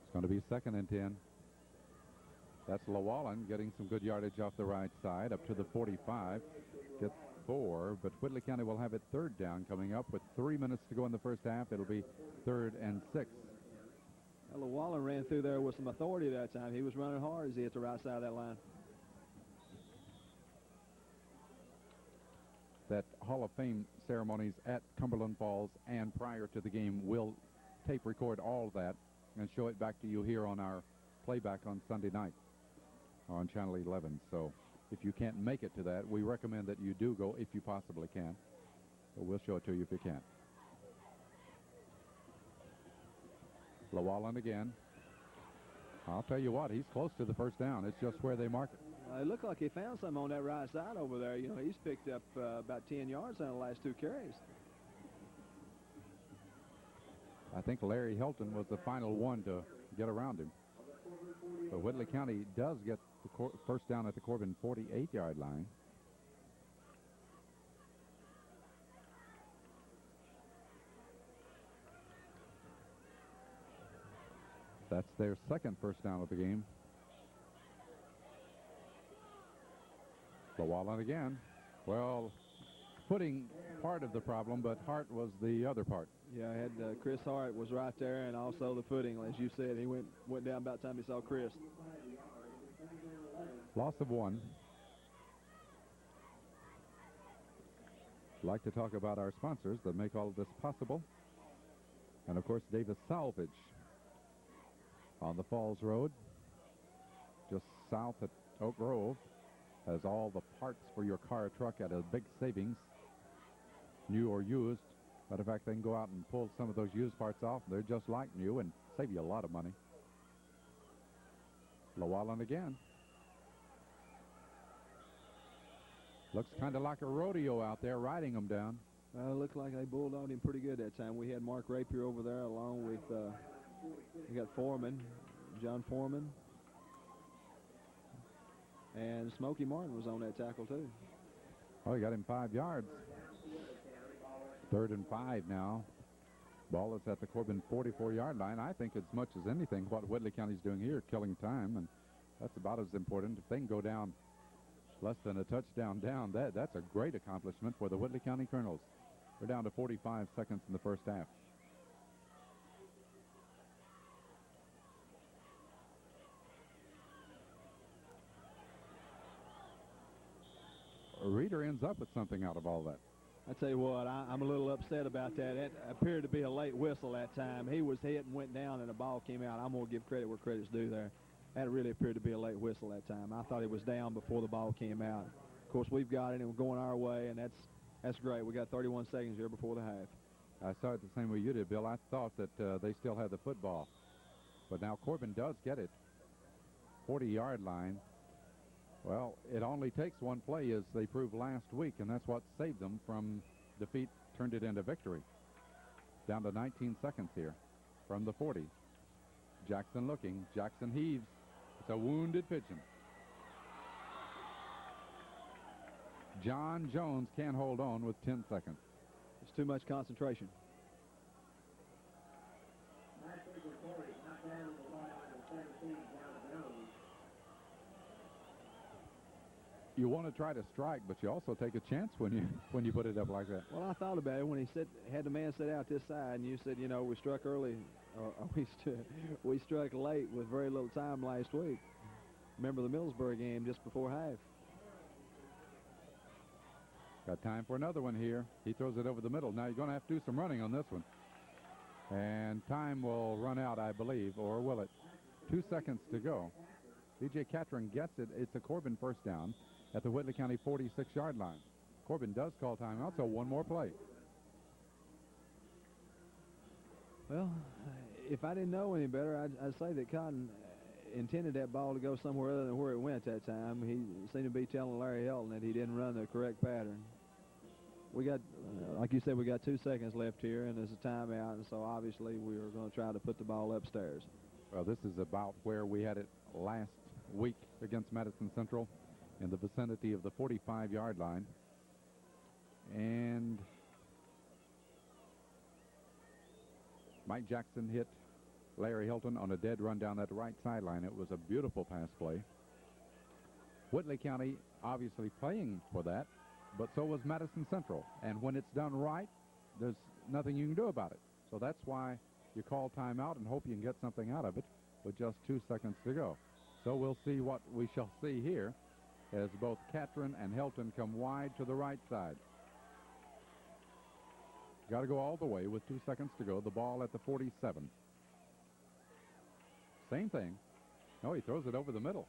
It's going to be 2nd and 10. That's Llewellyn getting some good yardage off the right side up to the 45. Gets 4, but Whitley County will have it 3rd down coming up with 3 minutes to go in the first half. It'll be 3rd and 6.
Well, Llewellyn ran through there with some authority that time. He was running hard as he hit the right side of that line.
That Hall of Fame ceremonies at Cumberland Falls and prior to the game will tape record all that and show it back to you here on our playback on Sunday night on Channel 11. So if you can't make it to that, we recommend that you do go if you possibly can. But we'll show it to you if you can't. Llewellyn again. I'll tell you what, he's close to the first down. It's just where they mark it.
It looked like he found something on that right side over there. You know, he's picked up about 10 yards on the last 2 carries.
I think Larry Helton was the final one to get around him. But Whitley County does get the first down at the Corbin 48-yard line. That's their 2nd first down of the game. Llewellyn again. Well, footing part of the problem, but Hart was the other part.
Yeah, I had Chris Hart was right there, and also the footing, as you said. He went down about the time he saw Chris.
Loss of 1. I'd like to talk about our sponsors that make all of this possible. And, of course, Davis Salvage on the Falls Road, just south at Oak Grove, has all the parts for your car or truck at a big savings, new or used. Matter of fact, they can go out and pull some of those used parts off. They're just like new and save you a lot of money. Llewellyn again. Looks kind of like a rodeo out there, riding them down.
It looked like they bulldogged him pretty good that time. We had Mark Rapier over there along with, we got Foreman, John Foreman. And Smokey Martin was on that tackle, too.
Oh, he got him 5 yards. 3rd and 5 now. Ball is at the Corbin 44-yard line. I think as much as anything what Whitley County's doing here, killing time, and that's about as important. If they can go down less than a touchdown down, that's a great accomplishment for the Whitley County Colonels. We're down to 45 seconds in the first half. Reeder ends up with something out of all that.
I tell you what, I'm a little upset about that. It appeared to be a late whistle that time. He was hit and went down, and the ball came out. I'm going to give credit where credit's due there. That really appeared to be a late whistle that time. I thought he was down before the ball came out. Of course, we've got it, and we're going our way, and that's great. We got 31 seconds here before the half.
I saw it the same way you did, Bill. I thought that they still had the football. But now Corbin does get it. 40-yard line. Well, it only takes one play, as they proved last week, and that's what saved them from defeat, turned it into victory. Down to 19 seconds here from the 40. Jackson looking. Jackson heaves. It's a wounded pigeon. John Jones can't hold on with 10 seconds.
It's too much concentration.
You want to try to strike, but you also take a chance when you put it up like that.
Well, I thought about it when he had the man sit out this side, and you said, you know, we struck early, we struck late with very little time last week. Remember the Millsburg game just before half.
Got time for another one here. He throws it over the middle. Now you're going to have to do some running on this one. And time will run out, I believe, or will it? 2 seconds to go. B.J. Catron gets it. It's a Corbin first down at the Whitley County 46-yard line. Corbin does call timeout, so one more play.
Well, if I didn't know any better, I'd say that Cotton intended that ball to go somewhere other than where it went that time. He seemed to be telling Larry Helton that he didn't run the correct pattern. We got, like you said, we got 2 seconds left here, and there's a timeout, and so obviously we are going to try to put the ball upstairs.
Well, this is about where we had it last week against Madison Central, in the vicinity of the 45-yard line. And Mike Jackson hit Larry Hilton on a dead run down that right sideline. It was a beautiful pass play. Whitley County obviously playing for that, but so was Madison Central. And when it's done right, there's nothing you can do about it. So that's why you call timeout and hope you can get something out of it with just 2 seconds to go. So we'll see what we shall see here as both Catron and Helton come wide to the right side. Got to go all the way with 2 seconds to go. The ball at the 47. Same thing. No, he throws it over the middle.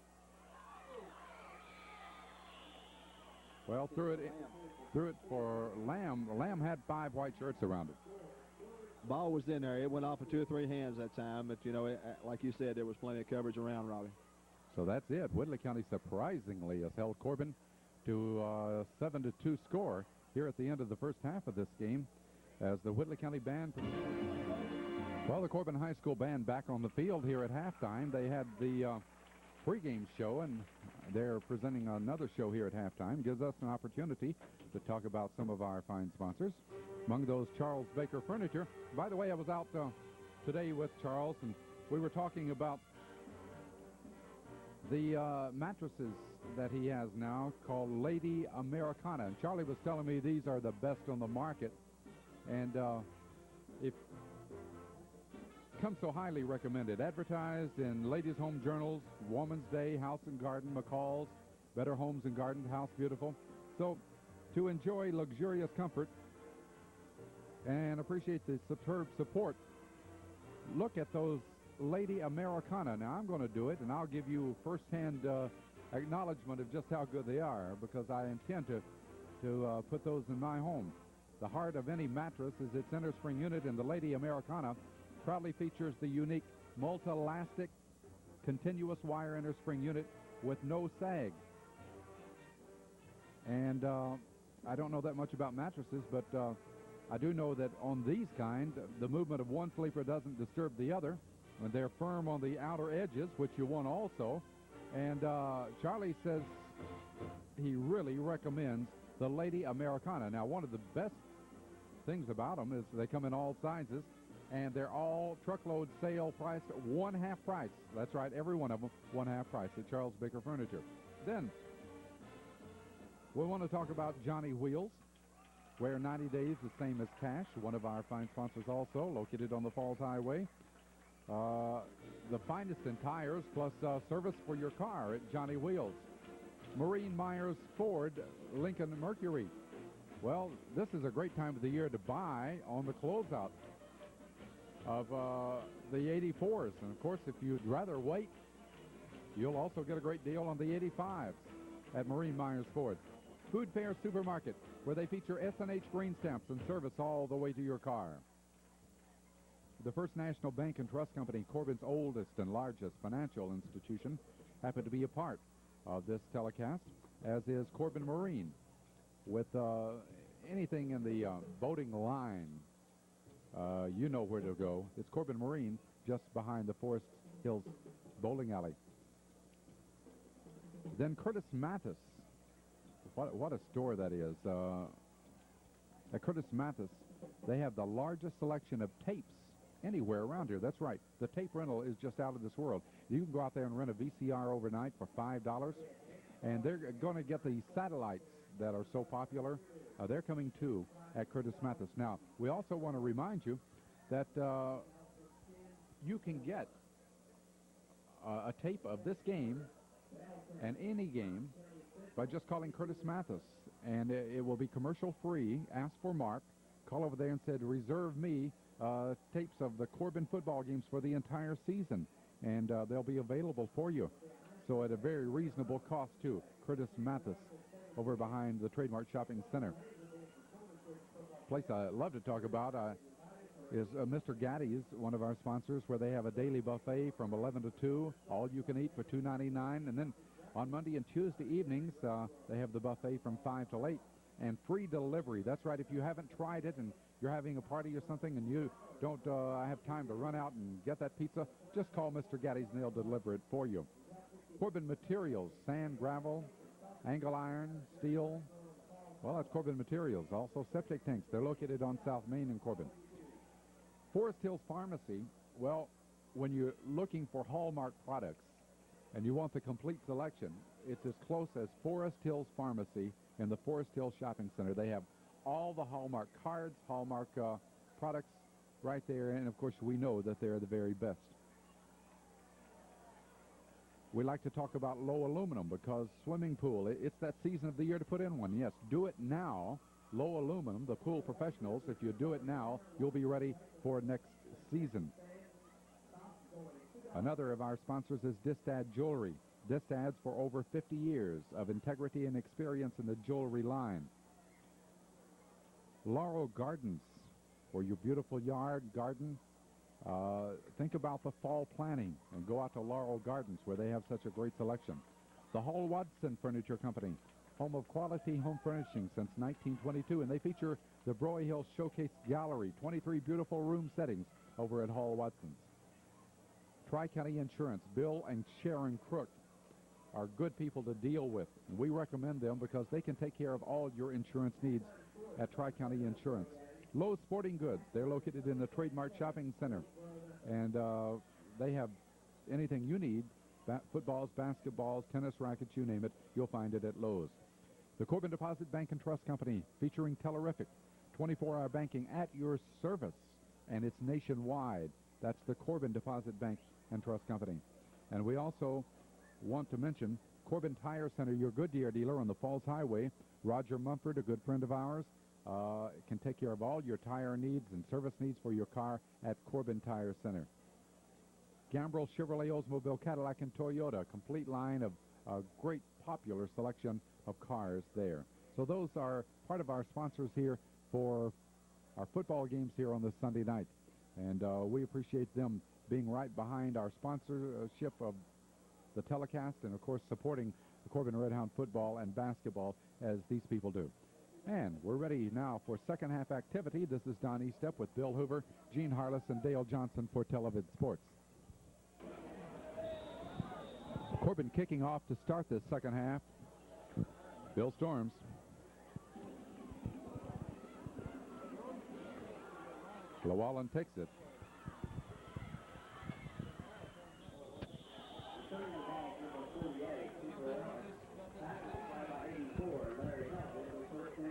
Well, threw it for Lamb. Lamb had 5 white shirts around it.
Ball was in there. It went off of 2 or 3 hands that time, but, you know, like you said, there was plenty of coverage around, Robbie.
So that's it. Whitley County surprisingly has held Corbin to a 7-2 score here at the end of the first half of this game as the Whitley County band. Well, the Corbin High School band back on the field here at halftime. They had the pregame show, and they're presenting another show here at halftime. Gives us an opportunity to talk about some of our fine sponsors. Among those, Charles Baker Furniture. By the way, I was out today with Charles, and we were talking about the mattresses that he has now called Lady Americana. And Charlie was telling me these are the best on the market. And it comes so highly recommended. Advertised in Ladies' Home Journals, Woman's Day, House and Garden, McCall's, Better Homes and Garden, House Beautiful. So to enjoy luxurious comfort and appreciate the superb support, look at those Lady Americana. Now, I'm going to do it, and I'll give you firsthand acknowledgement of just how good they are, because I intend to put those in my home. The heart of any mattress is its inner spring unit, and the Lady Americana proudly features the unique multi-elastic continuous wire inner spring unit with no sag. And I don't know that much about mattresses, but I do know that on these kind, the movement of one sleeper doesn't disturb the other. When they're firm on the outer edges, which you want also. And Charlie says he really recommends the Lady Americana. Now, one of the best things about them is they come in all sizes, and they're all truckload sale priced one-half price. That's right, every one of them one-half price at Charles Baker Furniture. Then we want to talk about Johnny Wheels, where 90 days the same as cash. One of our fine sponsors also, located on the Falls Highway. The finest in tires plus service for your car at Johnny Wheels. Marine Myers Ford Lincoln Mercury. Well, this is a great time of the year to buy on the closeout of the 84s. And, of course, if you'd rather wait, you'll also get a great deal on the 85s at Marine Myers Ford. Food Fair Supermarket, where they feature S&H green stamps and service all the way to your car. The First National Bank and Trust Company, Corbin's oldest and largest financial institution, happened to be a part of this telecast, as is Corbin Marine. With anything in the boating line, you know where to go. It's Corbin Marine, just behind the Forest Hills Bowling Alley. Then Curtis Mathis. What a store that is. At Curtis Mathis, they have the largest selection of tapes anywhere around here. That's right. The tape rental is just out of this world. You can go out there and rent a VCR overnight for $5, and they're going to get the satellites that are so popular. They're coming too at Curtis Mathis. Now, we also want to remind you that you can get a tape of this game and any game by just calling Curtis Mathis, and it will be commercial free. Ask for Mark. Call over there and said, reserve me tapes of the Corbin football games for the entire season, and they'll be available for you. so at a very reasonable cost, too. Curtis Mathis over behind the Trademark Shopping Center. Place I love to talk about is Mr. Gaddy's, one of our sponsors, where they have a daily buffet from 11 to 2, all you can eat for $2.99. And then on Monday and Tuesday evenings, they have the buffet from 5 till 8 and free delivery. That's right. If you haven't tried it and you're having a party or something and you don't have time to run out and get that pizza, just call Mr. Gaddy's and they'll deliver it for you. Corbin Materials, sand, gravel, angle iron, steel. Well, that's Corbin Materials. Also septic tanks. They're located on South Main in Corbin. Forest Hills Pharmacy, well, when you're looking for Hallmark products and you want the complete selection, it's as close as Forest Hills Pharmacy in the Forest Hills Shopping Center. They have all the Hallmark cards, Hallmark products right there, and of course we know that they're the very best. We like to talk about low aluminum because swimming pool, it's that season of the year to put in one. Yes, do it now. Low aluminum, the pool professionals, if you do it now, you'll be ready for next season. Another of our sponsors is Distad Jewelry. Distad's for over 50 years of integrity and experience in the jewelry line. Laurel Gardens, for your beautiful yard, garden. Think about the fall planning and go out to Laurel Gardens where they have such a great selection. The Hall Watson Furniture Company, home of quality home furnishing since 1922, and they feature the Broyhill Showcase Gallery, 23 beautiful room settings over at Hall Watson's. Tri-County Insurance, Bill and Sharon Crook are good people to deal with. And we recommend them because they can take care of all your insurance needs at Tri-County Insurance. Lowe's Sporting Goods, they're located in the Trademark Shopping Center, and they have anything you need, footballs, basketballs, tennis rackets, you name it, you'll find it at Lowe's. The Corbin Deposit Bank and Trust Company, featuring Tellerific, 24-hour banking at your service, and it's nationwide. That's the Corbin Deposit Bank and Trust Company. And we also want to mention Corbin Tire Center, your Goodyear dealer on the Falls Highway. Roger Mumford, a good friend of ours, can take care of all your tire needs and service needs for your car at Corbin Tire Center. Gambrel Chevrolet, Oldsmobile, Cadillac, and Toyota, complete line of a great popular selection of cars there. So those are part of our sponsors here for our football games here on this Sunday night. And we appreciate them being right behind our sponsorship of the telecast and, of course, supporting the Corbin Redhound football and basketball as these people do. And we're ready now for second half activity. This is Don Estep with Bill Hoover, Gene Harless, and Dale Johnson for Televid Sports. Corbin kicking off to start this second half. Bill Storms. Llewellyn takes it.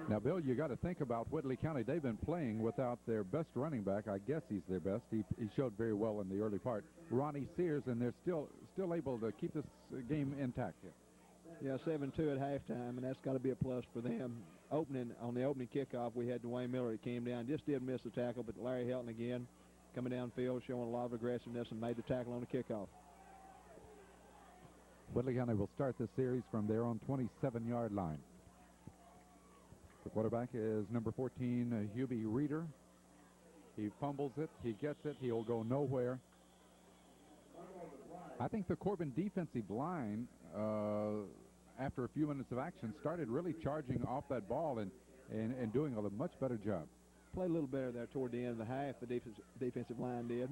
Now, Bill, you got to think about Whitley County. They've been playing without their best running back. I guess he's their best. He showed very well in the early part. Ronnie Sears, and they're still able to keep this game intact here.
Yeah, 7-2 at halftime, and that's got to be a plus for them. On the opening kickoff, we had Dwayne Miller that came down. Just did miss the tackle, but Larry Helton again coming downfield, showing a lot of aggressiveness and made the tackle on the kickoff.
Whitley County will start this series from their own 27-yard line. The quarterback is number 14, Hubie Reeder. He fumbles it. He gets it. He'll go nowhere. I think the Corbin defensive line, after a few minutes of action, started really charging off that ball and doing a much better job.
Played a little better there toward the end of the half, the defensive line did.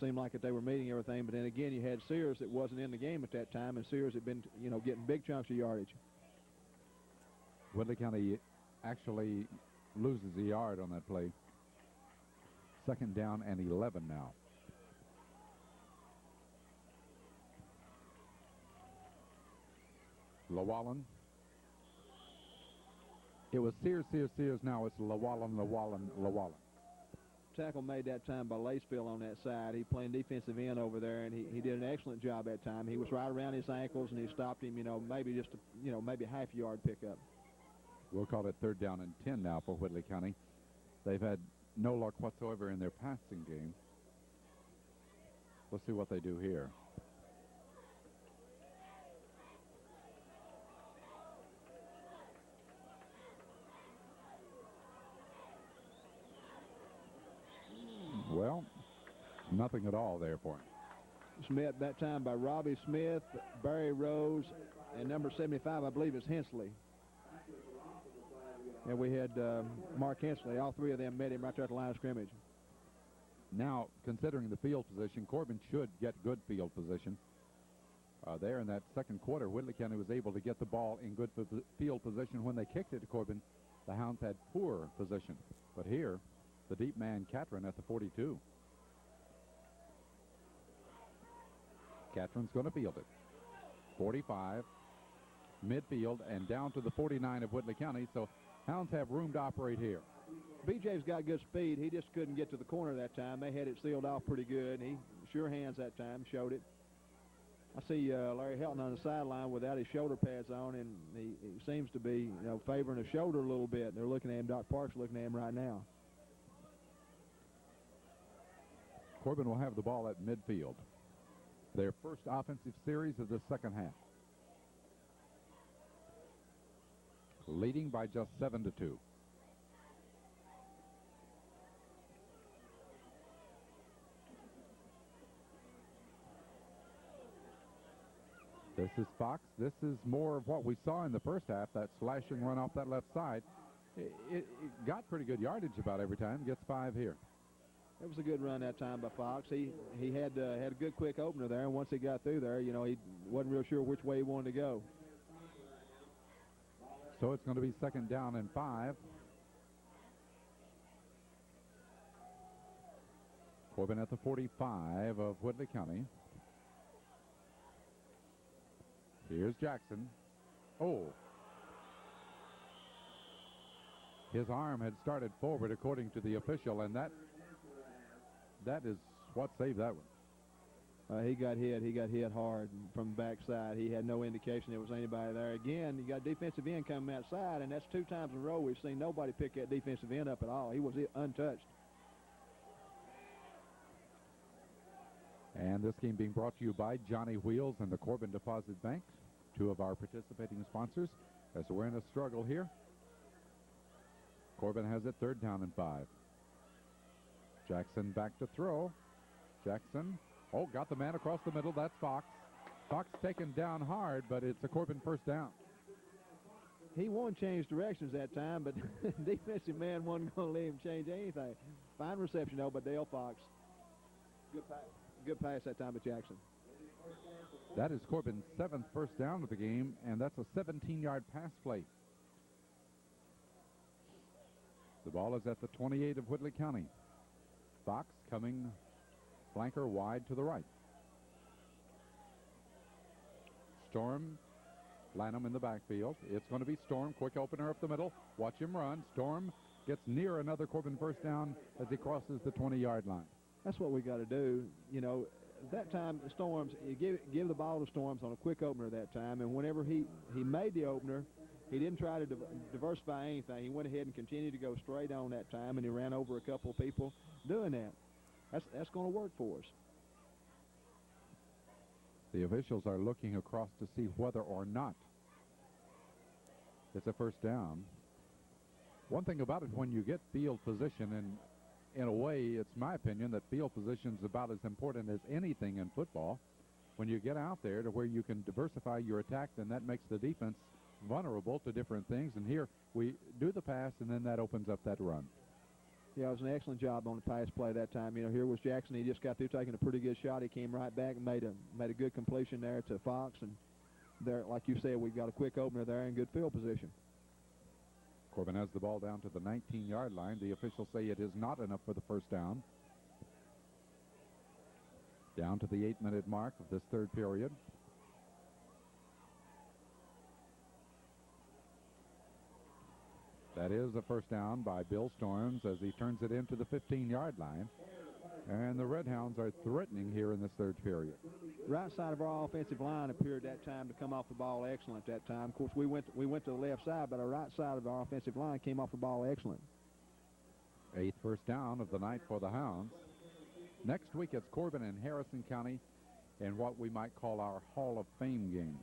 Seemed like that they were meeting everything, but then again you had Sears that wasn't in the game at that time, and Sears had been, getting big chunks of yardage.
Whitley County actually loses a yard on that play. Second down and 11 now. Llewellyn. It was Sears. Now it's Llewellyn.
Tackle made that time by Lacefield on that side. He playing defensive end over there, and he did an excellent job that time. He was right around his ankles, and he stopped him, maybe just maybe a half-yard pickup.
We'll call it third down and 10 now for Whitley County. They've had no luck whatsoever in their passing game. Let's see what they do here. Nothing at all there for him.
Smith that time by Robbie Smith, Barry Rose, and number 75, I believe, is Hensley. And we had Mark Hensley. All three of them met him right there at the line of scrimmage.
Now, considering the field position, Corbin should get good field position. There in that second quarter, Whitley County was able to get the ball in good field position. When they kicked it to Corbin, the Hounds had poor position. But here, the deep man, Catron, at the 42. Catron's going to field it. 45, midfield, and down to the 49 of Whitley County. So Hounds have room to operate here.
BJ's got good speed. He just couldn't get to the corner that time. They had it sealed off pretty good. He sure hands that time, showed it. I see Larry Helton on the sideline without his shoulder pads on, and he seems to be, favoring the shoulder a little bit. They're looking at him. Doc Park's looking at him right now.
Corbin will have the ball at midfield. Their first offensive series of the second half. Leading by just 7-2. This is Fox. This is more of what we saw in the first half, that slashing run off that left side. It got pretty good yardage about every time. Gets 5 here.
It was a good run that time by Fox. He had a good quick opener there, and once he got through there, he wasn't real sure which way he wanted to go.
So it's going to be second down and 5. Corbin at the 45 of Whitley County. Here's Jackson. Oh. His arm had started forward according to the official, and that is what saved that one.
He got hit. He got hit hard from the backside. He had no indication there was anybody there. Again, you got defensive end coming outside, and that's 2 times in a row we've seen nobody pick that defensive end up at all. He was untouched.
And this game being brought to you by Johnny Wheels and the Corbin Deposit Bank, 2 of our participating sponsors, as we're in a struggle here. Corbin has it third down and 5. Jackson back to throw. Jackson, got the man across the middle. That's Fox. Fox taken down hard, but it's a Corbin first down.
He wanted to change directions that time, but defensive man wasn't going to let him change anything. Fine reception, though, by Dale Fox. Good pass that time by Jackson.
That is Corbin's 7th first down of the game, and that's a 17-yard pass play. The ball is at the 28 of Whitley County. Fox coming flanker wide to the right. Storm, Lanham in the backfield. It's going to be Storm, quick opener up the middle. Watch him run. Storm gets near another Corbin first down as he crosses the 20-yard line.
That's what we got to do. That time, Storms, you give the ball to Storms on a quick opener that time, and whenever he made the opener, he didn't try to diversify anything. He went ahead and continued to go straight on that time, and he ran over a couple of people doing that. That's going to work for us.
The officials are looking across to see whether or not it's a first down. One thing about it, when you get field position, and in a way, it's my opinion that field position is about as important as anything in football. When you get out there to where you can diversify your attack, then that makes the defense vulnerable to different things. And here we do the pass, and then that opens up that run.
Yeah, it was an excellent job on the pass play that time. Here was Jackson. He just got through taking a pretty good shot. He came right back and made a good completion there to Fox. And there, like you said, we've got a quick opener there in good field position.
Corbin has the ball down to the 19-yard line. The officials say it is not enough for the first down. Down to the 8-minute mark of this third period. That is a first down by Bill Storms as he turns it into the 15-yard line. And the Red Hounds are threatening here in this third period.
Right side of our offensive line appeared that time to come off the ball excellent that time. Of course, we went to the left side, but our right side of our offensive line came off the ball excellent.
8th first down of the night for the Hounds. Next week, it's Corbin and Harrison County in what we might call our Hall of Fame game.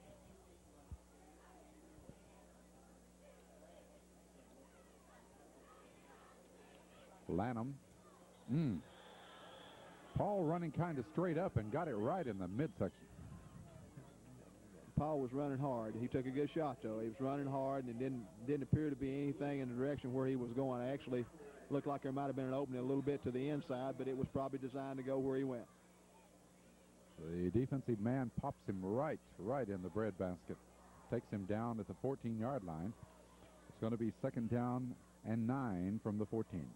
Lanham. Paul running kind of straight up and got it right in the midsection.
Paul was running hard. He took a good shot, though. He was running hard, and it didn't appear to be anything in the direction where he was going. It actually looked like there might have been an opening a little bit to the inside, but it was probably designed to go where he went.
The defensive man pops him right in the breadbasket. Takes him down at the 14-yard line. It's going to be 2nd down and 9 from the 14.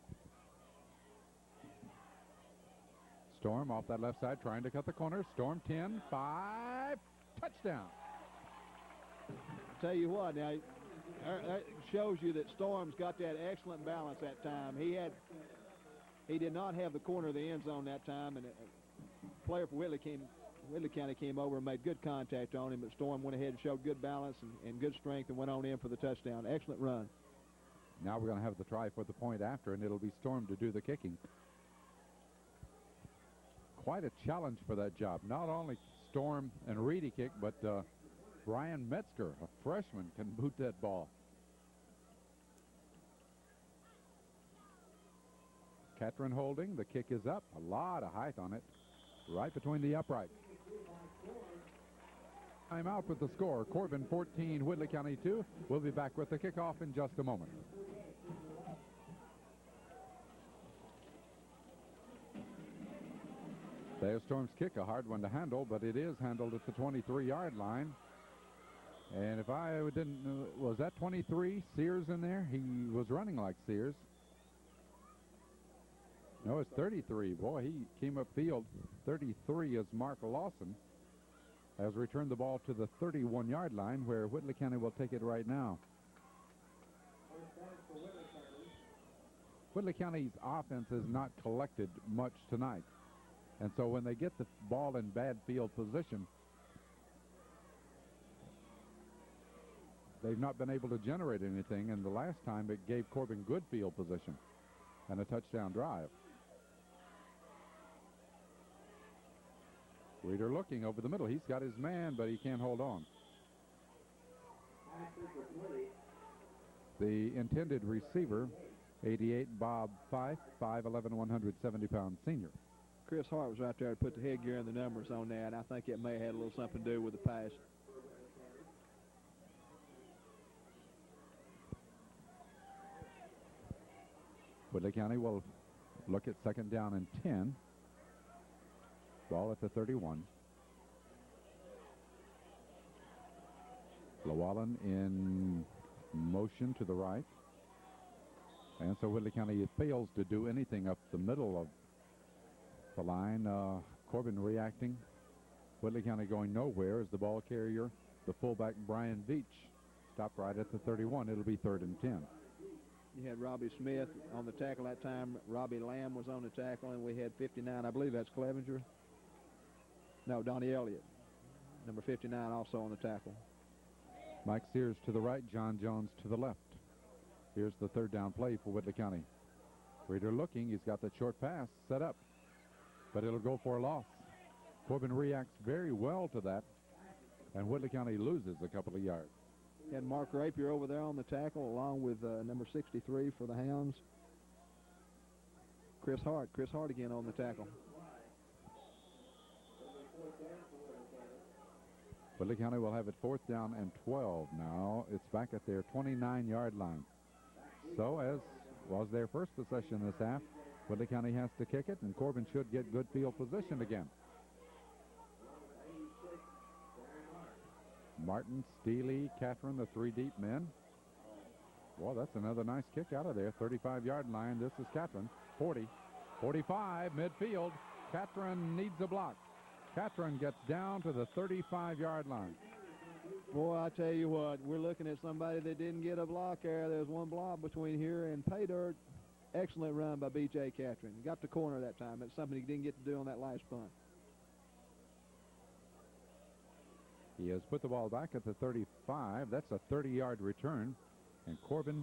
Storm off that left side trying to cut the corner. Storm 10, 5, touchdown.
Tell you what, now that shows you that Storm's got that excellent balance that time. He did not have the corner of the end zone that time, and a player for Whitley County came over and made good contact on him, but Storm went ahead and showed good balance and good strength and went on in for the touchdown. Excellent run.
Now we're going to have the try for the point after, and it'll be Storm to do the kicking. Quite a challenge for that job. Not only Storm and Reedy kick, but Brian Metzger, a freshman, can boot that ball. Catron holding. The kick is up. A lot of height on it. Right between the uprights. I'm out with the score. Corbin 14, Whitley County 2. We'll be back with the kickoff in just a moment. There's Storm's kick, a hard one to handle, but it is handled at the 23-yard line. And if I didn't, was that 23 Sears in there? He was running like Sears. No, it's 33. Boy, he came upfield. 33 is Mark Lawson. Has returned the ball to the 31-yard line, where Whitley County will take it right now. Whitley County's offense has not collected much tonight. And so when they get the ball in bad field position, they've not been able to generate anything. And the last time it gave Corbin good field position and a touchdown drive. Reeder looking over the middle. He's got his man, but he can't hold on. The intended receiver, 88 Bob Fife, 5'11", 170-pound senior.
Chris Hart was right there to put the headgear and the numbers on that, and I think it may have had a little something to do with the pass.
Whitley County will look at 2nd down and 10. Ball at the 31. Llewellyn in motion to the right. And so Whitley County fails to do anything up the middle of the line. Corbin reacting. Whitley County going nowhere as the ball carrier, the fullback Brian Veach, stopped right at the 31. It'll be 3rd and 10.
You had Robbie Smith on the tackle that time. Robbie Lamb was on the tackle, and we had 59. I believe that's Clevenger. No, Donnie Elliott. Number 59 also on the tackle.
Mike Sears to the right, John Jones to the left. Here's the 3rd down play for Whitley County. Reeder looking. He's got the short pass set up, but it'll go for a loss. Corbin reacts very well to that, and Whitley County loses a couple of yards.
Had Mark Rapier over there on the tackle, along with number 63 for the Hounds, Chris Hart. Chris Hart again on the tackle.
Whitley County will have it 4th down and 12 now. It's back at their 29-yard line. So, as was their first possession this half, Whitley County has to kick it, and Corbin should get good field position again. Martin, Steely, Catron, the 3 deep men. Well, that's another nice kick out of there. 35-yard line. This is Catron. 40, 45, midfield. Catron needs a block. Catron gets down to the 35-yard line.
Boy, I tell you what, we're looking at somebody that didn't get a block there. There's one block between here and pay dirt. Excellent run by B.J. Catron. Got the corner that time. That's something he didn't get to do on that last punt.
He has put the ball back at the 35. That's a 30-yard return. And Corbin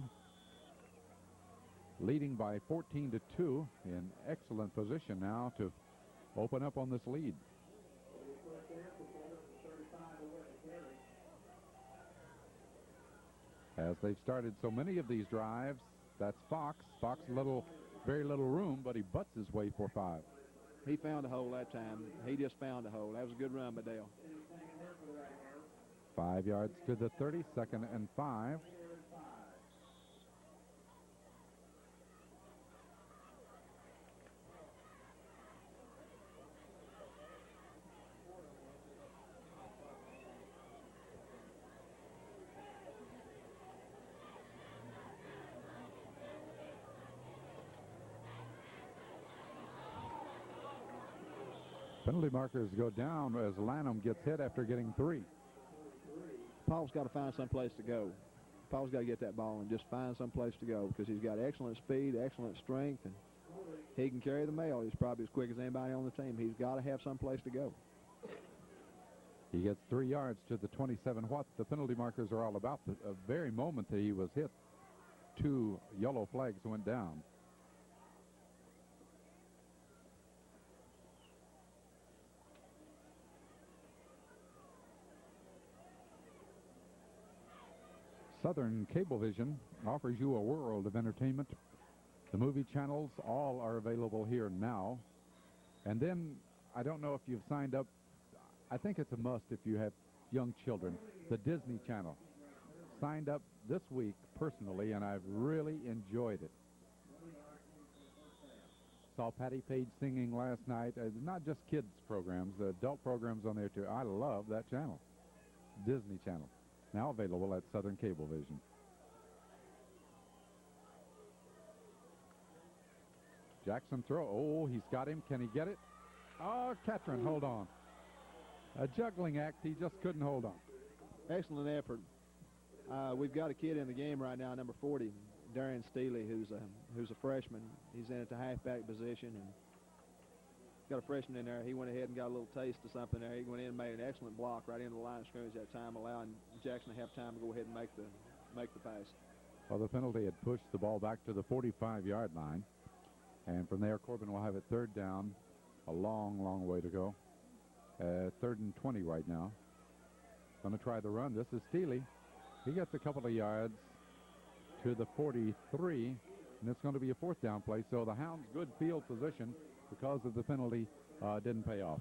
leading by 14-2 in excellent position now to open up on this lead. As they've started so many of these drives, that's Fox. Fox very little room, but he butts his way for 5.
He found a hole that time. He just found a hole. That was a good run by Dale.
5 yards to the 30, 2nd and 5. Penalty markers go down as Lanham gets hit after getting 3.
Paul's got to find some place to go. Paul's got to get that ball and just find some place to go because he's got excellent speed, excellent strength, and he can carry the mail. He's probably as quick as anybody on the team. He's got to have some place to go.
He gets 3 yards to the 27. What the penalty markers are all about, the very moment that he was hit, 2 yellow flags went down. Southern Cablevision offers you a world of entertainment. The movie channels all are available here now. And then, I don't know if you've signed up, I think it's a must if you have young children, the Disney Channel. Signed up this week personally, and I've really enjoyed it. Saw Patty Page singing last night. Not just kids programs, adult programs on there too. I love that channel, Disney Channel. Now available at Southern Cablevision. Jackson throw. Oh, he's got him. Can he get it? Oh, Catron, hold on. A juggling act. He just couldn't hold on.
Excellent effort. We've got a kid in the game right now, number 40, Darian Steely, who's a freshman. He's in at the halfback position, and got a freshman in there. He went ahead and got a little taste of something there. He went in and made an excellent block right into the line of scrimmage that time, allowing Jackson to have time to go ahead and make the pass.
Well, the penalty had pushed the ball back to the 45-yard line. And from there, Corbin will have it 3rd down. A long, long way to go. 3rd and 20 right now. Going to try the run. This is Steely. He gets a couple of yards to the 43, and it's going to be a 4th down play. So the Hounds' good field position because of the penalty didn't pay off.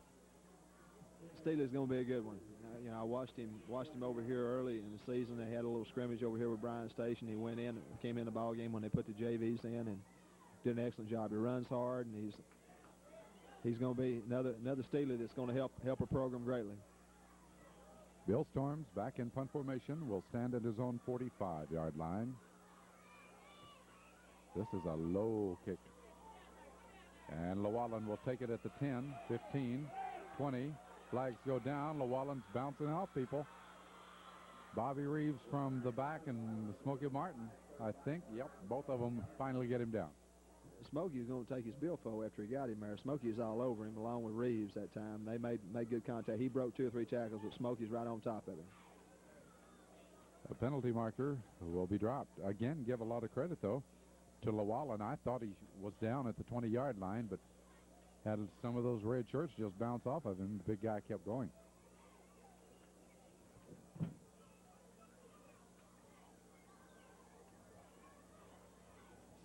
Steely's going to be a good one. You know, I watched him over here early in the season. They had a little scrimmage over here with Bryan Station. He went in, came in the ball game when they put the JVs in, and did an excellent job. He runs hard, and he's going to be another Steely that's going to help our program greatly.
Bill Storms back in punt formation, will stand at his own 45-yard line. This is a low kick. And Llewellyn will take it at the 10, 15, 20. Flags go down. Llewellyn's bouncing off people. Bobby Reeves from the back and Smokey Martin, I think. Yep, both of them finally get him down.
Smokey was going to take his billfold after he got him there. Smokey's all over him along with Reeves that time. They made good contact. He broke 2 or 3 tackles, but Smokey's right on top of him.
A penalty marker will be dropped. Again, give a lot of credit, though, to Llewellyn. I thought he was down at the 20-yard line, but had some of those red shirts just bounce off of him. The big guy kept going.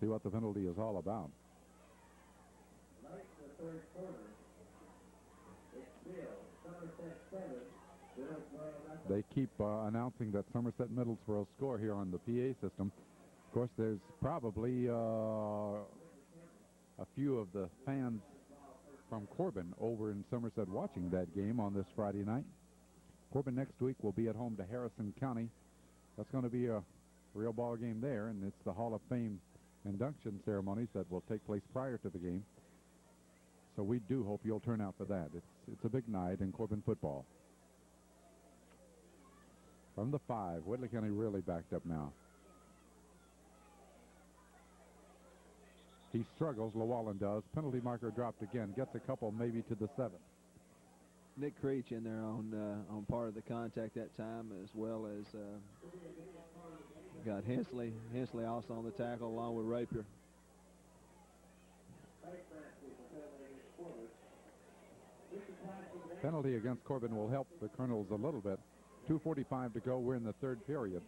See what the penalty is all about.
Late in the 3rd quarter, it's still Somerset 7, Middlesboro.
They keep announcing that Somerset Middlesboro score here on the PA system. Of course, there's probably a few of the fans from Corbin over in Somerset watching that game on this Friday night. Corbin next week will be at home to Harrison County. That's going to be a real ball game there, and it's the Hall of Fame induction ceremonies that will take place prior to the game. So we do hope you'll turn out for that. It's a big night in Corbin football. From the 5, Whitley County really backed up now. He struggles, Llewellyn does. Penalty marker dropped again. Gets a couple maybe to the 7.
Nick Creech in there on part of the contact that time, as well as got Hensley also on the tackle along with Rapier.
Penalty against Corbin will help the Colonels a little bit. 2:45 to go. We're in the 3rd period.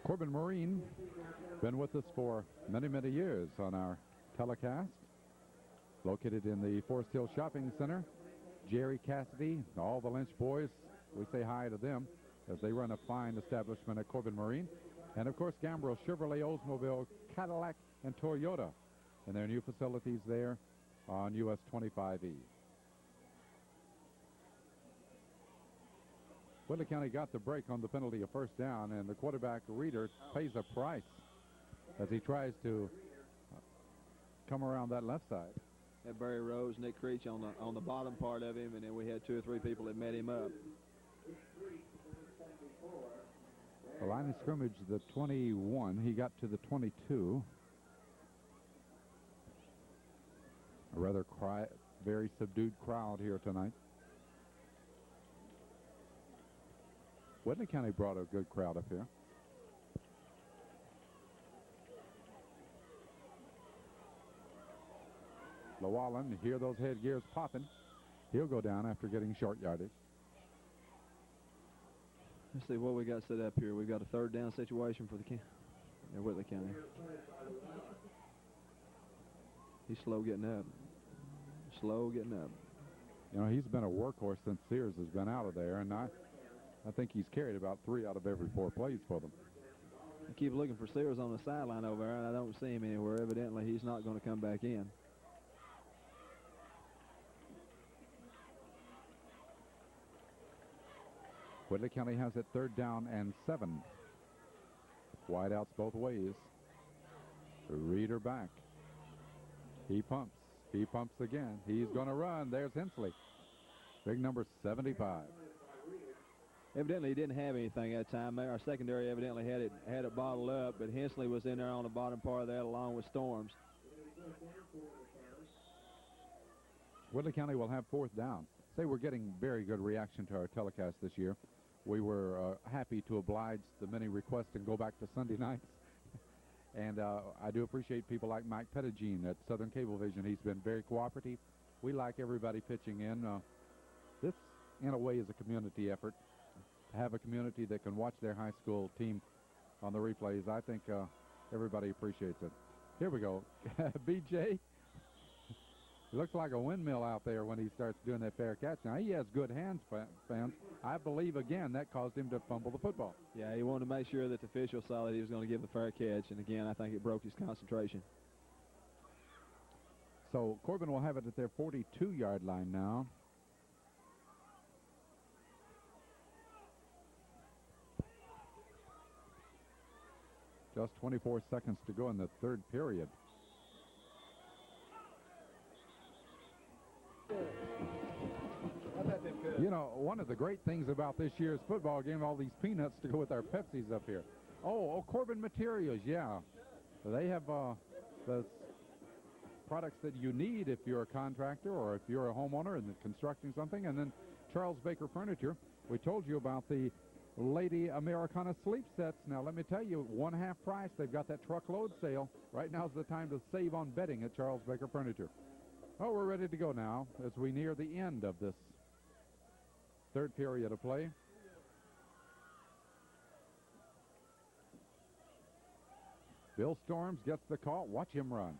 Corbin Marine been with us for many, many years on our telecast, located in the Forest Hill Shopping Center. Jerry Cassidy, all the Lynch boys, we say hi to them as they run a fine establishment at Corbin Marine. And, of course, Gambrel, Chevrolet, Oldsmobile, Cadillac, and Toyota in their new facilities there on US 25E. Whitley County got the break on the penalty of first down, and the quarterback, Reeder, pays a price as he tries to come around that left side.
Had Barry Rose, Nick Creech on the bottom part of him, and then we had 2 or 3 people that met him up.
The line of scrimmage, the 21. He got to the 22. A rather very subdued crowd here tonight. Whitley County brought a good crowd up here. Llewellyn, hear those headgears popping. He'll go down after getting short yardage.
Let's see what we got set up here. We've got a 3rd down situation for the Whitley County. He's slow getting up. Slow getting up.
You know, he's been a workhorse since Sears has been out of there, and I think he's carried about 3 out of every 4 plays for them.
I keep looking for Sears on the sideline over there, and I don't see him anywhere. Evidently, he's not going to come back in.
Whitley County has it 3rd down and 7. Wideouts both ways. Reeder back. He pumps. He pumps again. He's going to run. There's Hensley. Big number 75.
Evidently, he didn't have anything that time. Our secondary evidently had it bottled up, but Hensley was in there on the bottom part of that along with Storms.
Whitley County will have 4th down. Say we're getting very good reaction to our telecast this year. We were happy to oblige the many requests and go back to Sunday nights. And I do appreciate people like Mike Pettigene at Southern Cablevision. He's been very cooperative. We like everybody pitching in. This, in a way, is a community effort. To have a community that can watch their high school team on the replays, I think everybody appreciates it. Here we go. BJ. He looks like a windmill out there when he starts doing that fair catch. Now, he has good hands, fans. I believe, again, that caused him to fumble the football.
Yeah, he wanted to make sure that the official saw that he was going to give the fair catch, and again, I think it broke his concentration.
So Corbin will have it at their 42-yard line now. Just 24 seconds to go in the 3rd period. You know, one of the great things about this year's football game, all these peanuts to go with our Pepsis up here. Oh, Corbin Materials, yeah. They have the products that you need if you're a contractor or if you're a homeowner and constructing something. And then Charles Baker Furniture. We told you about the Lady Americana sleep sets. Now, let me tell you, 1/2 price. They've got that truckload sale. Right now's the time to save on bedding at Charles Baker Furniture. Oh, we're ready to go now as we near the end of this 3rd period of play. Bill Storms gets the call. Watch him run.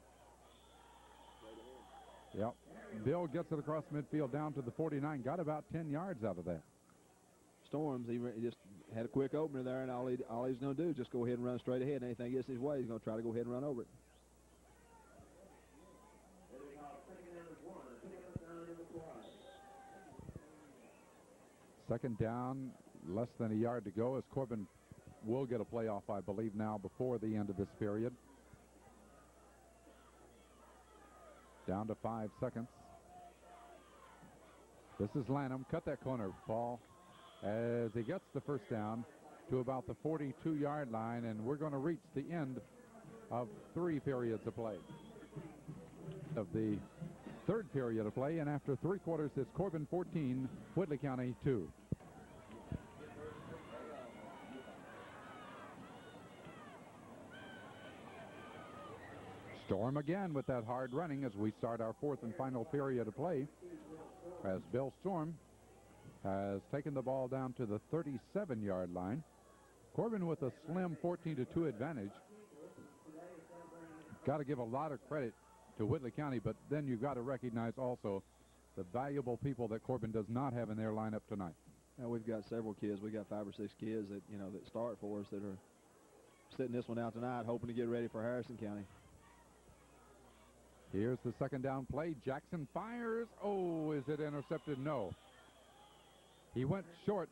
Yep. Bill gets it across midfield down to the 49. Got about 10 yards out of that.
Storms, he just had a quick opener there, and all he's going to do is just go ahead and run straight ahead. And anything gets his way, he's going to try to go ahead and run over it.
Second down, less than a yard to go as Corbin will get a playoff, I believe, now before the end of this period. Down to 5 seconds. This is Lanham. Cut that corner, Paul, as he gets the first down to about the 42-yard line, and we're going to reach the end of 3 periods of play. Of the 3rd period of play, and after 3 quarters, it's Corbin 14, Whitley County 2. Storm again with that hard running as we start our 4th and final period of play, as Bill Storm has taken the ball down to the 37-yard line. Corbin with a slim 14-2 advantage. Got to give a lot of credit to Whitley County, but then you've got to recognize also the valuable people that Corbin does not have in their lineup tonight.
Now we've got several kids. We got 5 or 6 kids that that start for us that are sitting this one out tonight, hoping to get ready for Harrison County.
Here's the second down play. Jackson fires. Oh, is it intercepted? No. He went short.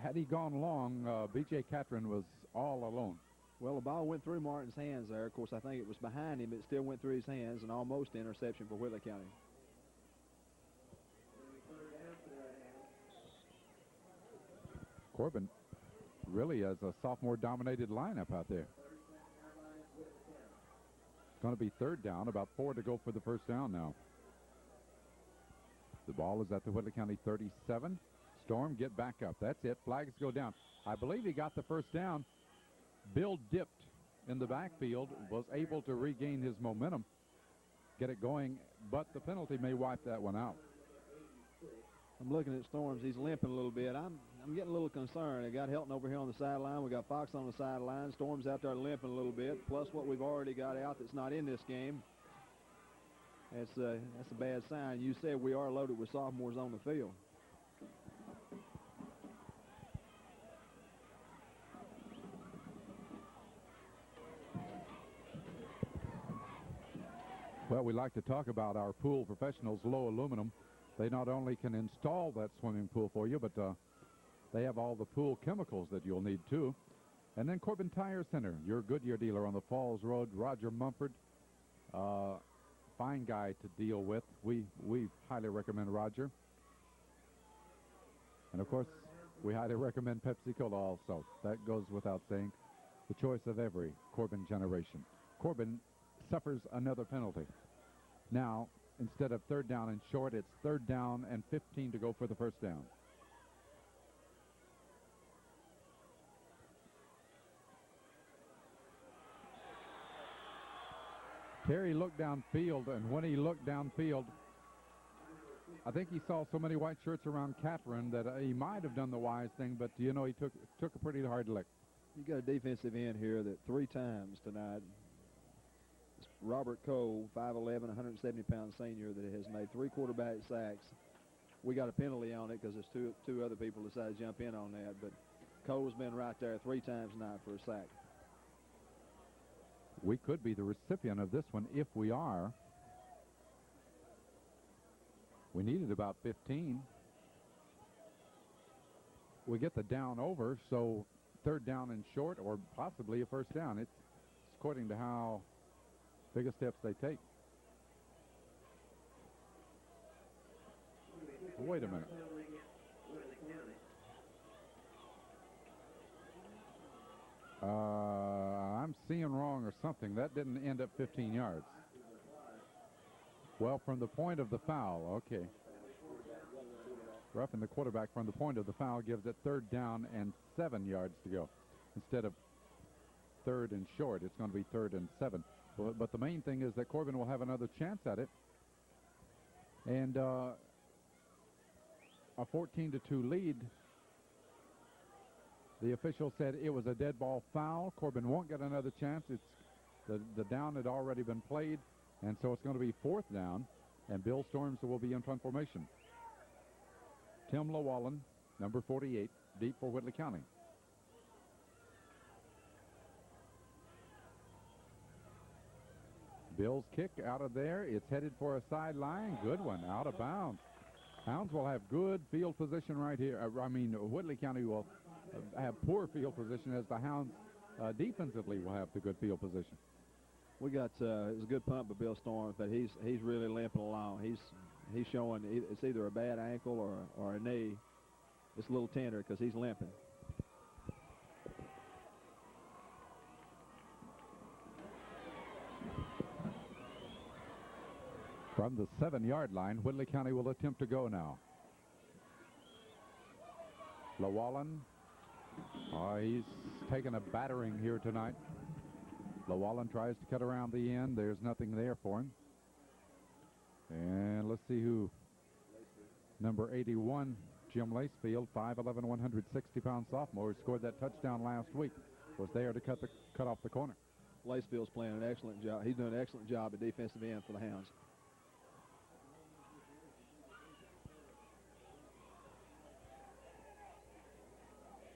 Had he gone long, B.J. Catron was all alone.
Well, the ball went through Martin's hands there. Of course, I think it was behind him. It still went through his hands, and almost interception for Whitley County.
Corbin really has a sophomore-dominated lineup out there. It's going to be third down, about 4 to go for the first down now. The ball is at the Whitley County 37. Storm, get back up. That's it. Flags go down. I believe he got the first down. Bill dipped in the backfield, was able to regain his momentum, get it going, but the penalty may wipe that one out.
I'm looking at Storms. He's limping a little bit. I'm getting a little concerned. I got Helton over here on the sideline. We got Fox on the sideline. Storms out there limping a little bit, plus what we've already got out that's not in this game. That's a bad sign. You said we are loaded with sophomores on the field.
Well, we like to talk about our pool professionals, Low Aluminum. They not only can install that swimming pool for you, but they have all the pool chemicals that you'll need too. And then Corbin Tire Center, your Goodyear dealer on the Falls Road. Roger Mumford, fine guy to deal with. We highly recommend Roger. And of course, we highly recommend Pepsi Cola also. That goes without saying. The choice of every Corbin generation. Corbin suffers another penalty. Now, instead of third down and short, it's third down and 15 to go for the first down. Terry looked downfield, and when he looked downfield, I think he saw so many white shirts around Catherine that he might have done the wise thing, but, he took a pretty hard lick.
You got a defensive end here that 3 times tonight, Robert Cole, 5'11", 170-pound senior, that has made 3 quarterback sacks. We got a penalty on it because there's two other people decided to jump in on that, but Cole's been right there 3 times tonight for a sack.
We could be the recipient of this one if we are. We needed about 15. We get the down over, so third down and short, or possibly a first down. It's according to how big a steps they take. Wait a minute. I'm seeing wrong or something. That didn't end up 15 yards. Well, from the point of the foul, okay. Roughing the quarterback from the point of the foul gives it third down and 7 yards to go. Instead of third and short, it's going to be third and 7. But the main thing is that Corbin will have another chance at it. And a 14-2 lead. The official said it was a dead ball foul. Corbin won't get another chance. It's the down had already been played, and so it's going to be fourth down, and Bill Storms will be in front formation. Tim Llewellyn, number 48, deep for Whitley County. Bill's kick out of there. It's headed for a sideline. Good one, out of bounds. Hounds will have good field position right here. Whitley County will have poor field position, as the Hounds defensively will have the good field position.
We got it was a good punt by Bill Storms, but he's really limping along. He's showing it's either a bad ankle or a knee. It's a little tender because he's limping.
From the 7-yard line, Whitley County will attempt to go now. Llewellyn, he's taken a battering here tonight. Llewellyn tries to cut around the end. There's nothing there for him. And let's see who. Number 81, Jim Lacefield, 5'11", 160-pound sophomore, who scored that touchdown last week, was there to cut off the corner.
Laceville's playing an excellent job. He's doing an excellent job at defensive end for the Hounds.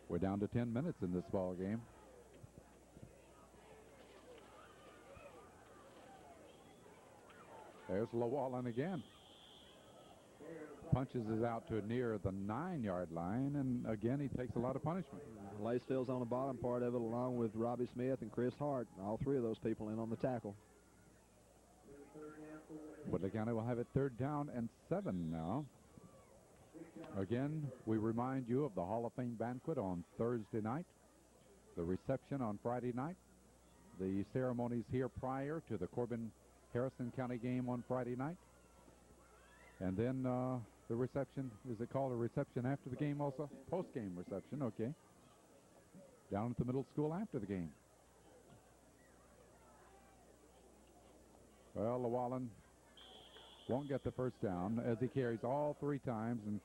We're down to 10 minutes in this ball game. There's Llewellyn again. Punches it out to near the 9-yard line, and again he takes a lot of punishment.
Laceville's on the bottom part of it, along with Robbie Smith and Chris Hart. All three of those people in on the tackle.
Whitley County will have it 3rd down and 7 now. Again, we remind you of the Hall of Fame banquet on Thursday night, the reception on Friday night, the ceremonies here prior to the Corbin-Harrison County game on Friday night, and then the reception. Is it called a reception after the game also? Post-game reception, okay. Down at the middle school after the game. Well, Llewellyn won't get the first down as he carries all 3 times, and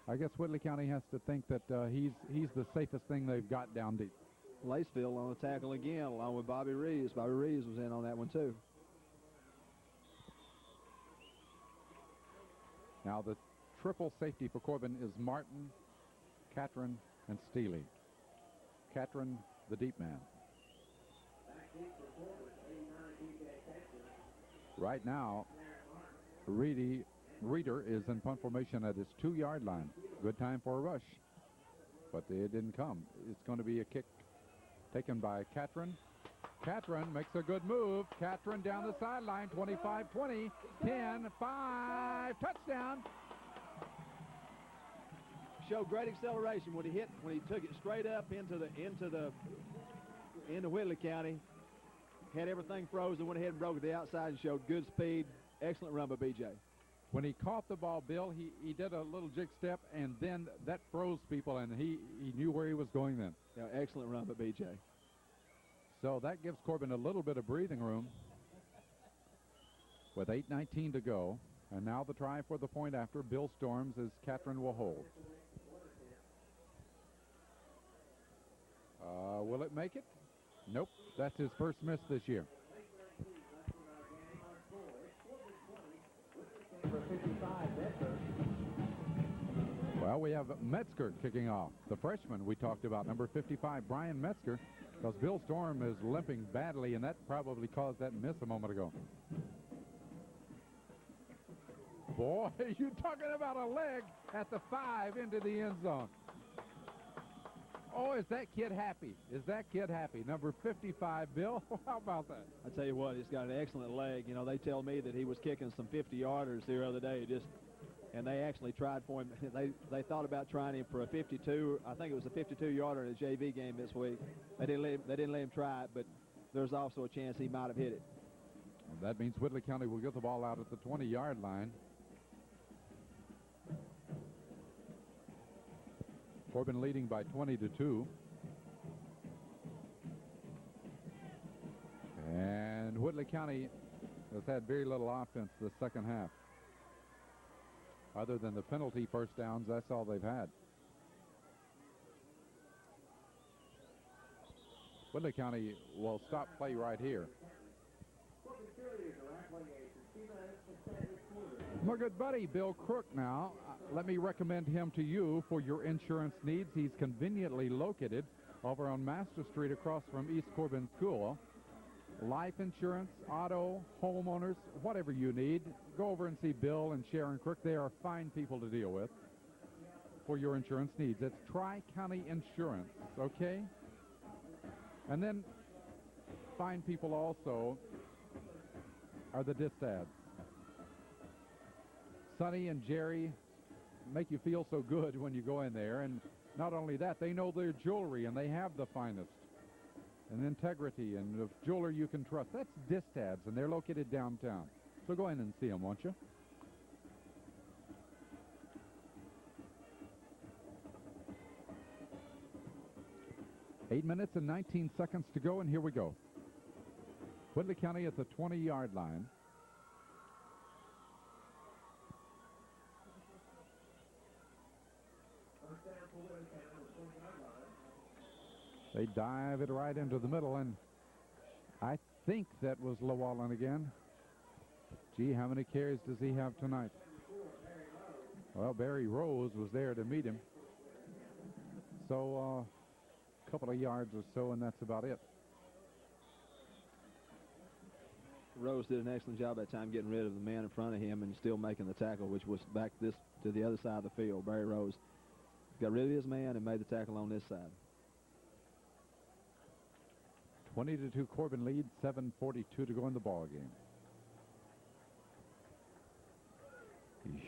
I guess Whitley County has to think that he's the safest thing they've got down deep.
Laceville on the tackle again, along with Bobby Reeves. Bobby Reeves was in on that one too.
Now the triple safety for Corbin is Martin, Catron, and Steely. Catron, the deep man. Right now, Reeder is in punt formation at his 2-yard line. Good time for a rush, but it didn't come. It's going to be a kick taken by Catron. Catron makes a good move. Catron down the sideline, 25-20, 10-5, touchdown.
Showed great acceleration when he took it straight up into Whitley County. Had everything frozen, went ahead and broke it to the outside and showed good speed. Excellent run by BJ.
When he caught the ball, Bill, he did a little jig step, and then that froze people, and he knew where he was going then.
Yeah, excellent run by BJ.
So that gives Corbin a little bit of breathing room with 8:19 to go. And now the try for the point after. Bill Storms as Catron will hold. Will it make it? Nope. That's his first miss this year. Well, we have Metzger kicking off. The freshman we talked about, number 55, Brian Metzger, because Bill Storm is limping badly, and that probably caused that miss a moment ago. Boy, you're talking about a leg at the 5 into the end zone. Oh, is that kid happy? Is that kid happy? Number 55, Bill. How about that?
I tell you what, he's got an excellent leg. You know, they tell me that he was kicking some 50-yarders the other day, and they actually tried for him. They thought about trying him for a 52. I think it was a 52-yarder in a JV game this week. They didn't let him try it, but there's also a chance he might have hit it.
Well, that means Whitley County will get the ball out at the 20-yard line. Corbin leading by 20-2. And Whitley County has had very little offense the second half. Other than the penalty first downs, that's all they've had. Whitley County will stop play right here. My good buddy, Bill Crook now. Let me recommend him to you for your insurance needs. He's conveniently located over on Master Street across from East Corbin School. Life insurance, auto, homeowners, whatever you need, go over and see Bill and Sharon Crook. They are fine people to deal with for your insurance needs. It's Tri-County Insurance, okay? And then fine people also are the Distads. Sonny and Jerry make you feel so good when you go in there, and not only that, they know their jewelry and they have the finest and integrity and of jeweler you can trust. That's Distads, and they're located downtown. So go in and see them, won't you? Eight minutes and 19 seconds to go, and here we go. Whitley County at the 20-yard line. They dive it right into the middle, and I think that was Llewellyn again. Gee, how many carries does he have tonight? Well, Barry Rose was there to meet him. So a couple of yards or so, and that's about it.
Rose did an excellent job that time getting rid of the man in front of him and still making the tackle, which was back to the other side of the field. Barry Rose got rid of his man and made the tackle on this side.
20-2 Corbin lead, 7:42 to go in the ball game.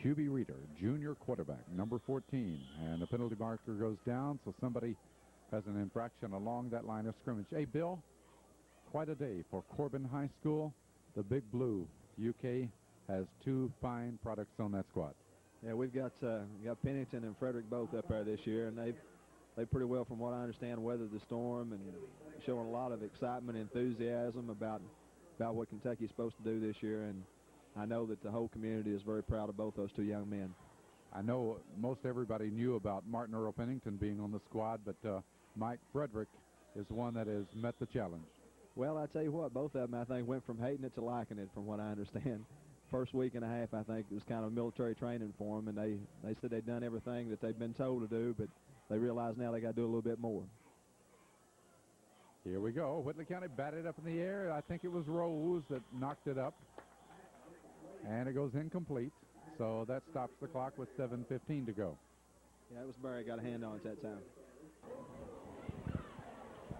Hubie Reeder, junior quarterback, number 14, and the penalty marker goes down, so somebody has an infraction along that line of scrimmage. Hey, Bill, quite a day for Corbin High School. The Big Blue UK has two fine products on that squad.
Yeah, we've got Pennington and Frederick both up there this year, and they pretty well, from what I understand, weathered the storm and showing a lot of excitement and enthusiasm about what Kentucky's supposed to do this year. And I know that the whole community is very proud of both those two young men.
I know most everybody knew about Martin Earl Pennington being on the squad, but Mike Frederick is one that has met the challenge.
Well, I tell you what, both of them, I think, went from hating it to liking it, from what I understand. First week and a half, I think, it was kind of military training for them, and they said they'd done everything that they'd been told to do, but they realize now they got to do a little bit more.
Here we go. Whitley County batted up in the air. I think it was Rose that knocked it up, and it goes incomplete. So that stops the clock with 7:15 to go.
Yeah, it was Barry got a hand on it that time.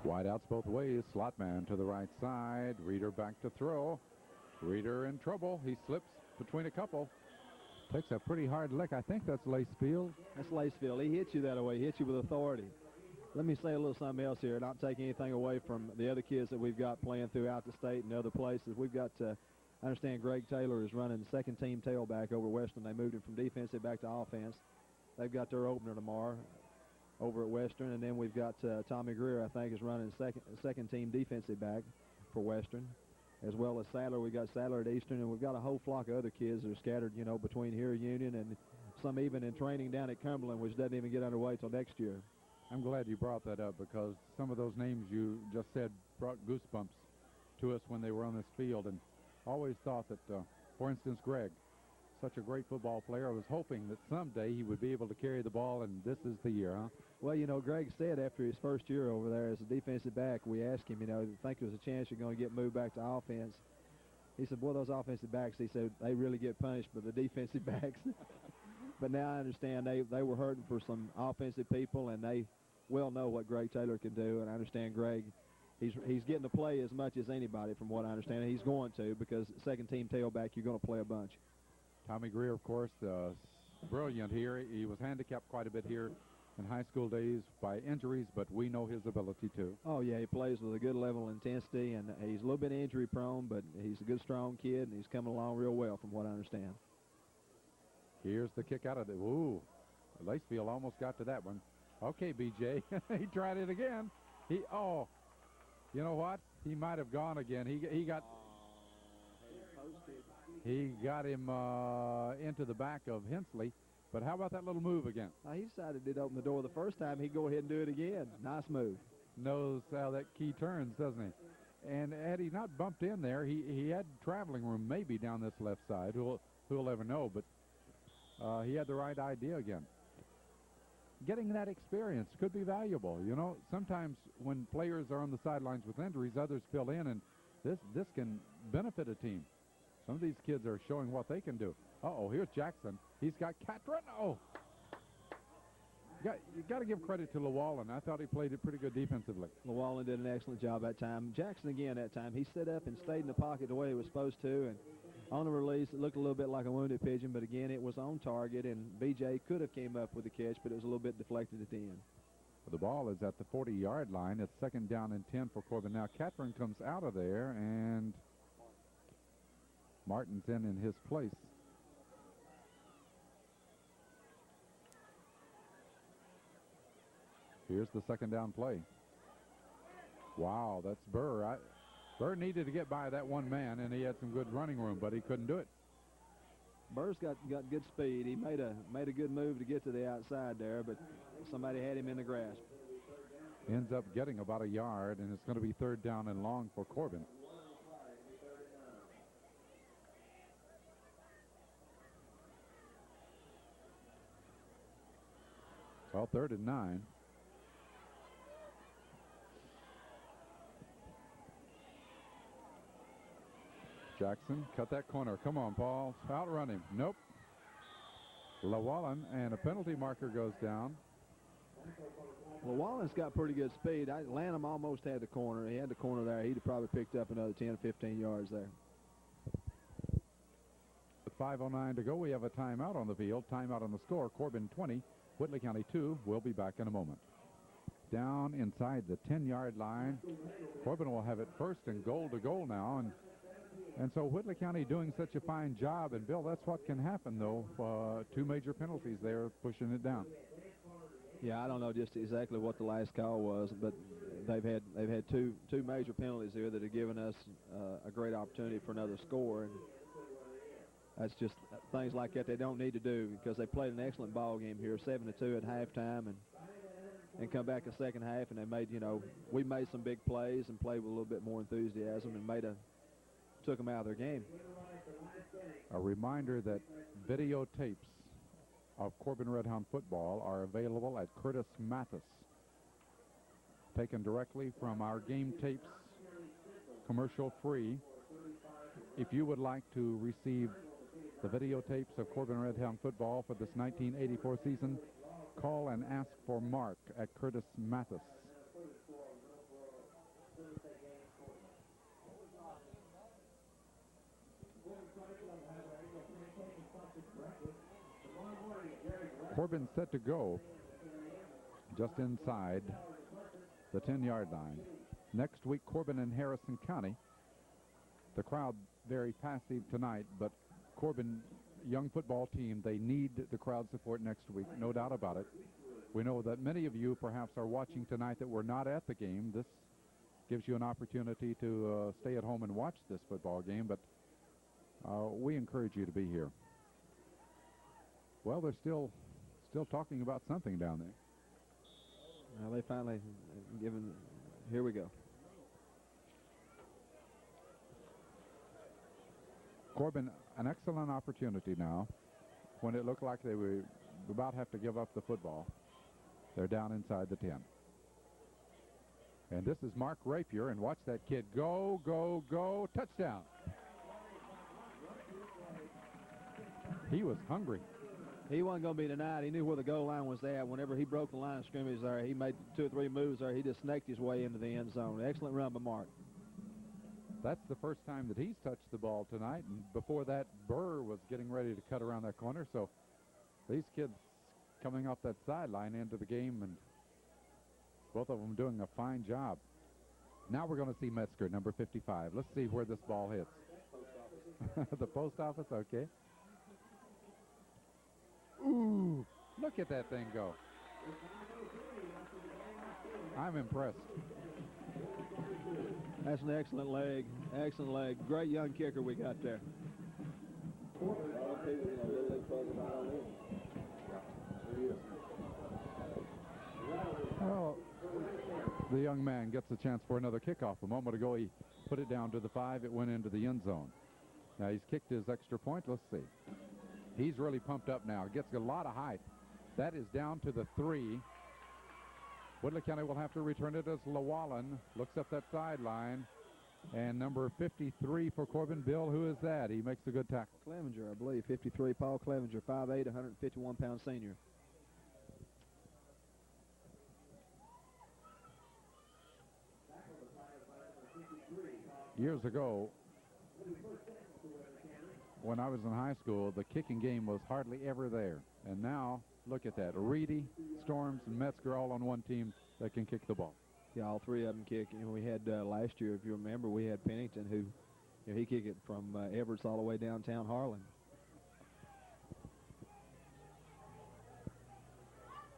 Wideouts both ways. Slot man to the right side. Reeder back to throw. Reeder in trouble. He slips between a couple. Takes a pretty hard lick. I think that's Lacefield.
That's Lacefield. He hits you that way. He hits you with authority. Let me say a little something else here, not taking anything away from the other kids that we've got playing throughout the state and other places. We've got, I understand Greg Taylor is running second team tailback over Western. They moved him from defensive back to offense. They've got their opener tomorrow over at Western. And then we've got Tommy Greer, I think, is running second team defensive back for Western, as well as Sadler. We've got Sadler at Eastern, and we've got a whole flock of other kids that are scattered, you know, between here at Union and some even in training down at Cumberland, which doesn't even get underway till next year.
I'm glad you brought that up, because some of those names you just said brought goosebumps to us when they were on this field, and always thought that, for instance, Greg, such a great football player, I was hoping that someday he would be able to carry the ball, and this is the year, huh?
Well, you know, Greg said after his first year over there as a defensive back, we asked him, you know, think there's a chance you're going to get moved back to offense. He said, boy, those offensive backs, he said, they really get punished by the defensive backs. But now I understand they were hurting for some offensive people, and they well know what Greg Taylor can do. And I understand Greg, he's getting to play as much as anybody from what I understand. He's going to, because second team tailback, you're going to play a bunch.
Tommy Greer, of course, brilliant here. He was handicapped quite a bit here in high school days by injuries, but we know his ability too.
Oh, yeah, he plays with a good level of intensity, and he's a little bit injury prone, but he's a good, strong kid, and he's coming along real well from what I understand.
Here's the kick out of the, ooh, Lacefield almost got to that one. Okay, BJ, he tried it again. You know what? He might have gone again. He got him into the back of Hensley. But how about that little move again?
He decided to open the door the first time. He'd go ahead and do it again. Nice move.
Knows how that key turns, doesn't he? And had he not bumped in there, he had traveling room maybe down this left side. Who'll ever know? But he had the right idea again. Getting that experience could be valuable. You know, sometimes when players are on the sidelines with injuries, others fill in, and this can benefit a team. Some of these kids are showing what they can do. Uh-oh, here's Jackson. He's got Catron. Oh! You got to give credit to Llewellyn. I thought he played it pretty good defensively.
Llewellyn did an excellent job that time. Jackson, again, that time, he stood up and stayed in the pocket the way he was supposed to, and on the release, it looked a little bit like a wounded pigeon, but again, it was on target, and BJ could have came up with the catch, but it was a little bit deflected at the end.
The ball is at the 40-yard line. It's second down and 10 for Corbin. Now, Catron comes out of there, and Martin's in his place. Here's the second down play. Wow, that's Burr. Burr needed to get by that one man, and he had some good running room, but he couldn't do it.
Burr's got good speed. He made a good move to get to the outside there, but somebody had him in the grasp.
Ends up getting about a yard, and it's going to be third down and long for Corbin. Well, 3rd and 9. Jackson cut that corner. Come on, Paul. Outrun him. Nope. Llewellyn, and a penalty marker goes down.
Well, Wallen's got pretty good speed. Lanham almost had the corner. He had the corner there. He'd have probably picked up another 10 or 15 yards there.
With 5:09 to go, we have a timeout on the field. Timeout on the score. Corbin 20, Whitley County 2. We'll be back in a moment. Down inside the 10-yard line. Corbin will have it 1st and goal to goal now. And so Whitley County doing such a fine job. And, Bill, that's what can happen, though. 2 major penalties there pushing it down.
Yeah, I don't know just exactly what the last call was, but they've had two major penalties here that have given us a great opportunity for another score. And that's just things like that they don't need to do, because they played an excellent ball game here, 7-2 at halftime, and come back a second half, and they made, we made some big plays and played with a little bit more enthusiasm and took them out of their game.
A reminder that videotapes of Corbin Red Hound football are available at Curtis Mathis, taken directly from our game tapes, commercial free. If you would like to receive the videotapes of Corbin Red Hound football for this 1984 season, call and ask for Mark at Curtis Mathis. Corbin set to go just inside the 10-yard line. Next week, Corbin and Harrison County. The crowd very passive tonight, but Corbin, young football team, they need the crowd support next week, no doubt about it. We know that many of you perhaps are watching tonight that were not at the game. This gives you an opportunity to stay at home and watch this football game, but we encourage you to be here. Well, they're still talking about something down there.
Well, they finally given. Here we go.
Corbin, an excellent opportunity now. When it looked like they would about have to give up the football, they're down inside the 10. And this is Mark Rapier, and watch that kid go, go, go. Touchdown. He was hungry.
He wasn't going to be denied. He knew where the goal line was at. Whenever he broke the line of scrimmage there, he made 2 or 3 moves there. He just snaked his way into the end zone. Excellent run by Mark.
That's the first time that he's touched the ball tonight, and before that, Burr was getting ready to cut around that corner. So these kids coming off that sideline into the game, and both of them doing a fine job. Now we're going to see Metzger, number 55. Let's see where this ball hits. The post office, okay. Ooh, look at that thing go. I'm impressed.
That's an excellent leg. Excellent leg. Great young kicker we got there.
Well, the young man gets a chance for another kickoff. A moment ago, he put it down to the 5. It went into the end zone. Now he's kicked his extra point. Let's see. He's really pumped up now. Gets a lot of height. That is down to the 3. Whitley County will have to return it as Llewellyn looks up that sideline. And number 53 for Corbin. Bill, who is that? He makes a good tackle.
Clevenger, I believe. 53, Paul Clevenger, 5'8", 151-pound senior.
Years ago, when I was in high school, the kicking game was hardly ever there. And now, look at that. Reedy, Storms, and Metzger all on one team that can kick the ball.
Yeah, all 3 of them kick. We had last year, if you remember, we had Pennington who he kicked it from Everett's all the way downtown Harlan.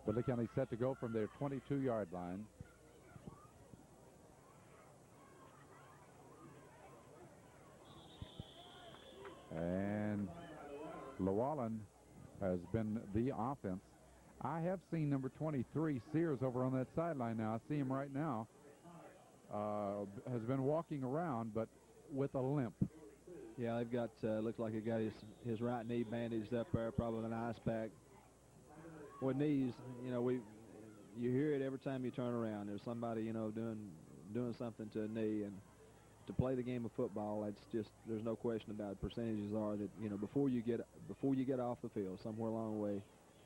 Whitley County set to go from their 22-yard line. And Llewellyn has been the offense. I have seen number 23, Sears, over on that sideline now. I see him right now. Has been walking around, but with a limp.
Yeah, they've got, looks like he got his right knee bandaged up there, probably with an ice pack. With knees, you know, you hear it every time you turn around. There's somebody, you know, doing something to a knee, and to play the game of football, that's just, there's no question about it. Percentages are that, you know, before you get off the field, somewhere along the way,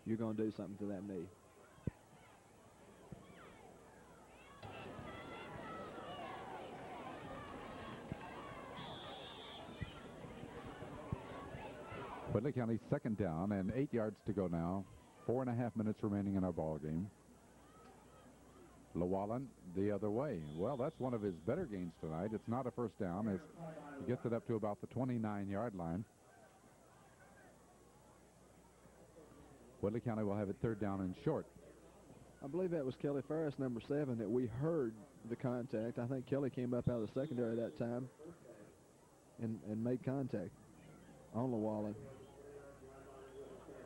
you're going to do something to that knee.
Whitley County second down and 8 yards to go now. 4.5 minutes remaining in our ball game. Llewellyn the other way. Well, that's one of his better gains tonight. It's not a first down as he gets it up to about the 29-yard line. Whitley County will have it third down and short.
I believe that was Kelly Ferris, number 7, that we heard the contact. I think Kelly came up out of the secondary that time and made contact on Llewellyn.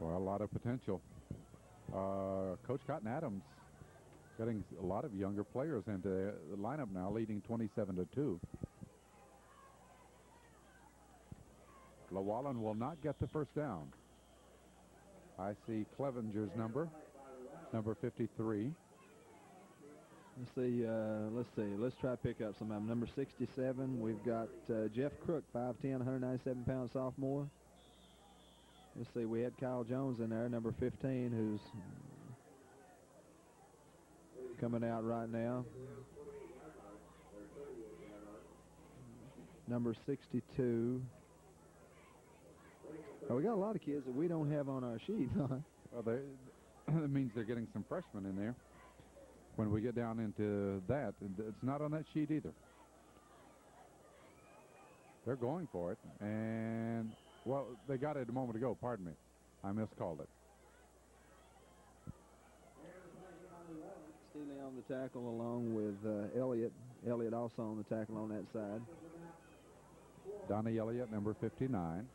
Well, a lot of potential. Coach Cotton Adams getting a lot of younger players into the lineup now, leading 27-2. Llewellyn will not get the first down. I see Clevenger's number 53.
Let's see. Let's try to pick up some of them. Number 67, we've got Jeff Crook, 5'10", 197-pound sophomore. Let's see, we had Kyle Jones in there, number 15, who's coming out right now. Number 62. Oh, we got a lot of kids that we don't have on our sheet, huh?
Well, that means they're getting some freshmen in there. When we get down into that, it's not on that sheet either. They're going for it, and, well, they got it a moment ago. Pardon me. I miscalled it.
Steely on the tackle along with Elliott. Elliott also on the tackle on that side.
Donnie Elliott, number 59.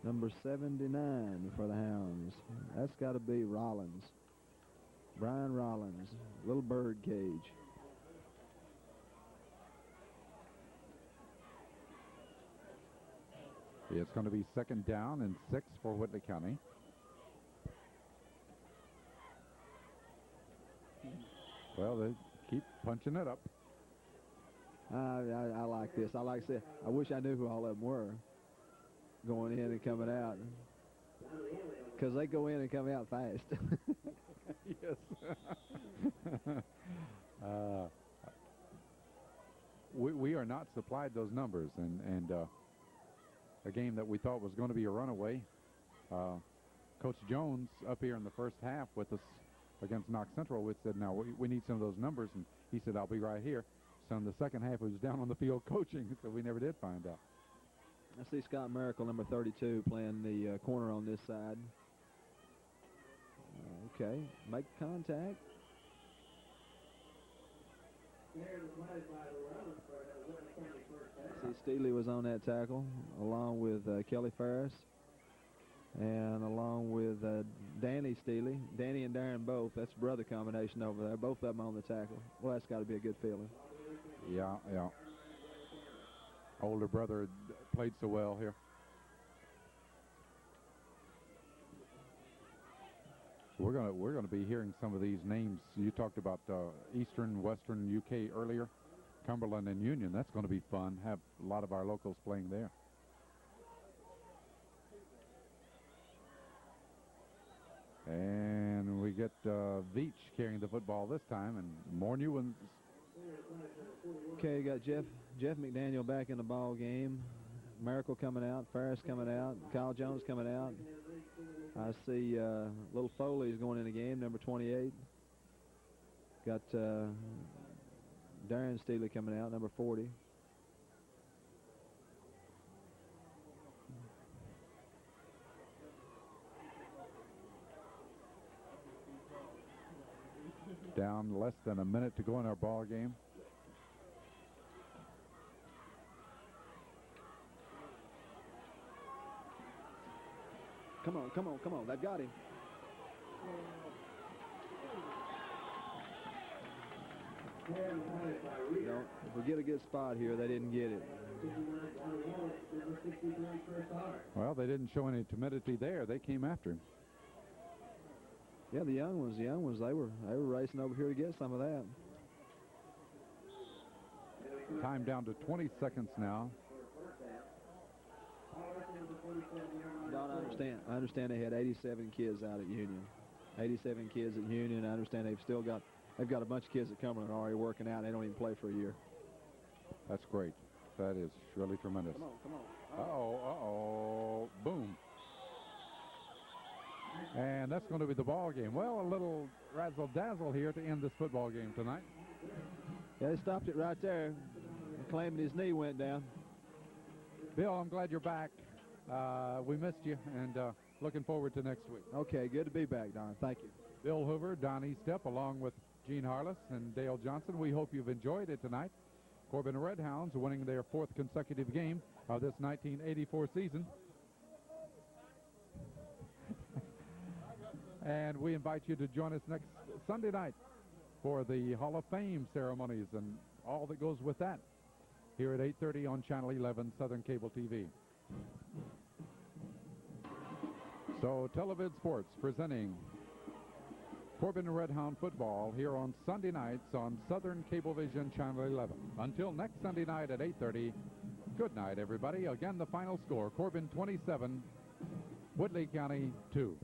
Number 79 for the Hounds. That's got to be Rollins. Brian Rollins, little bird cage.
It's going to be second down and 6 for Whitley County. Well, they keep punching it up.
I like this. I like this. I wish I knew who all of them were going in and coming out, because they go in and come out fast.
Yes. We are not supplied those numbers, and a game that we thought was going to be a runaway. Coach Jones up here in the first half with us against Knox Central, we said, now we need some of those numbers, and he said, I'll be right here. So in the second half, he was down on the field coaching, so we never did find out.
I see Scott Miracle, number 32, playing the corner on this side. Okay, make contact. See, Steely was on that tackle, along with Kelly Ferris, and along with Danny Steely. Danny and Darren both. That's a brother combination over there. Both of them on the tackle. Well, that's got to be a good feeling.
Yeah. Older brother played so well here. We're gonna be hearing some of these names. You talked about Eastern, Western UK earlier, Cumberland and Union. That's going to be fun. Have a lot of our locals playing there. And we get Veach carrying the football this time, and more new ones.
Okay, you got Jeff McDaniel back in the ball game. Miracle coming out, Ferris coming out, Kyle Jones coming out. I see Little Foley's going in the game, number 28. Got Darren Steely coming out, number 40.
Down less than a minute to go in our ball game.
Come on. They've got him. You know, if we get a good spot here, they didn't get it.
Well, they didn't show any timidity there. They came after him.
Yeah, the young ones, they were racing over here to get some of that.
Time down to 20 seconds now.
Don, I understand they had 87 kids out at Union. 87 kids at Union. I understand they've got a bunch of kids at Cumberland already working out. They don't even play for a year.
That's great. That is really tremendous.
Come on.
Uh-oh. Boom. And that's going to be the ball game. Well, a little razzle-dazzle here to end this football game tonight.
Yeah, they stopped it right there, claiming his knee went down.
Bill, I'm glad you're back. We missed you, and looking forward to next week.
Okay, good to be back, Don. Thank you.
Bill Hoover, Don Eastep, along with Gene Harless and Dale Johnson. We hope you've enjoyed it tonight. Corbin Red Hounds winning their 4th consecutive game of this 1984 season. And we invite you to join us next Sunday night for the Hall of Fame ceremonies and all that goes with that here at 8:30 on Channel 11 Southern Cable TV. So Televid Sports presenting Corbin Red Hound football here on Sunday nights on Southern Cablevision Channel 11. Until next Sunday night at 8:30, good night, everybody. Again, the final score, Corbin 27, Whitley County 2.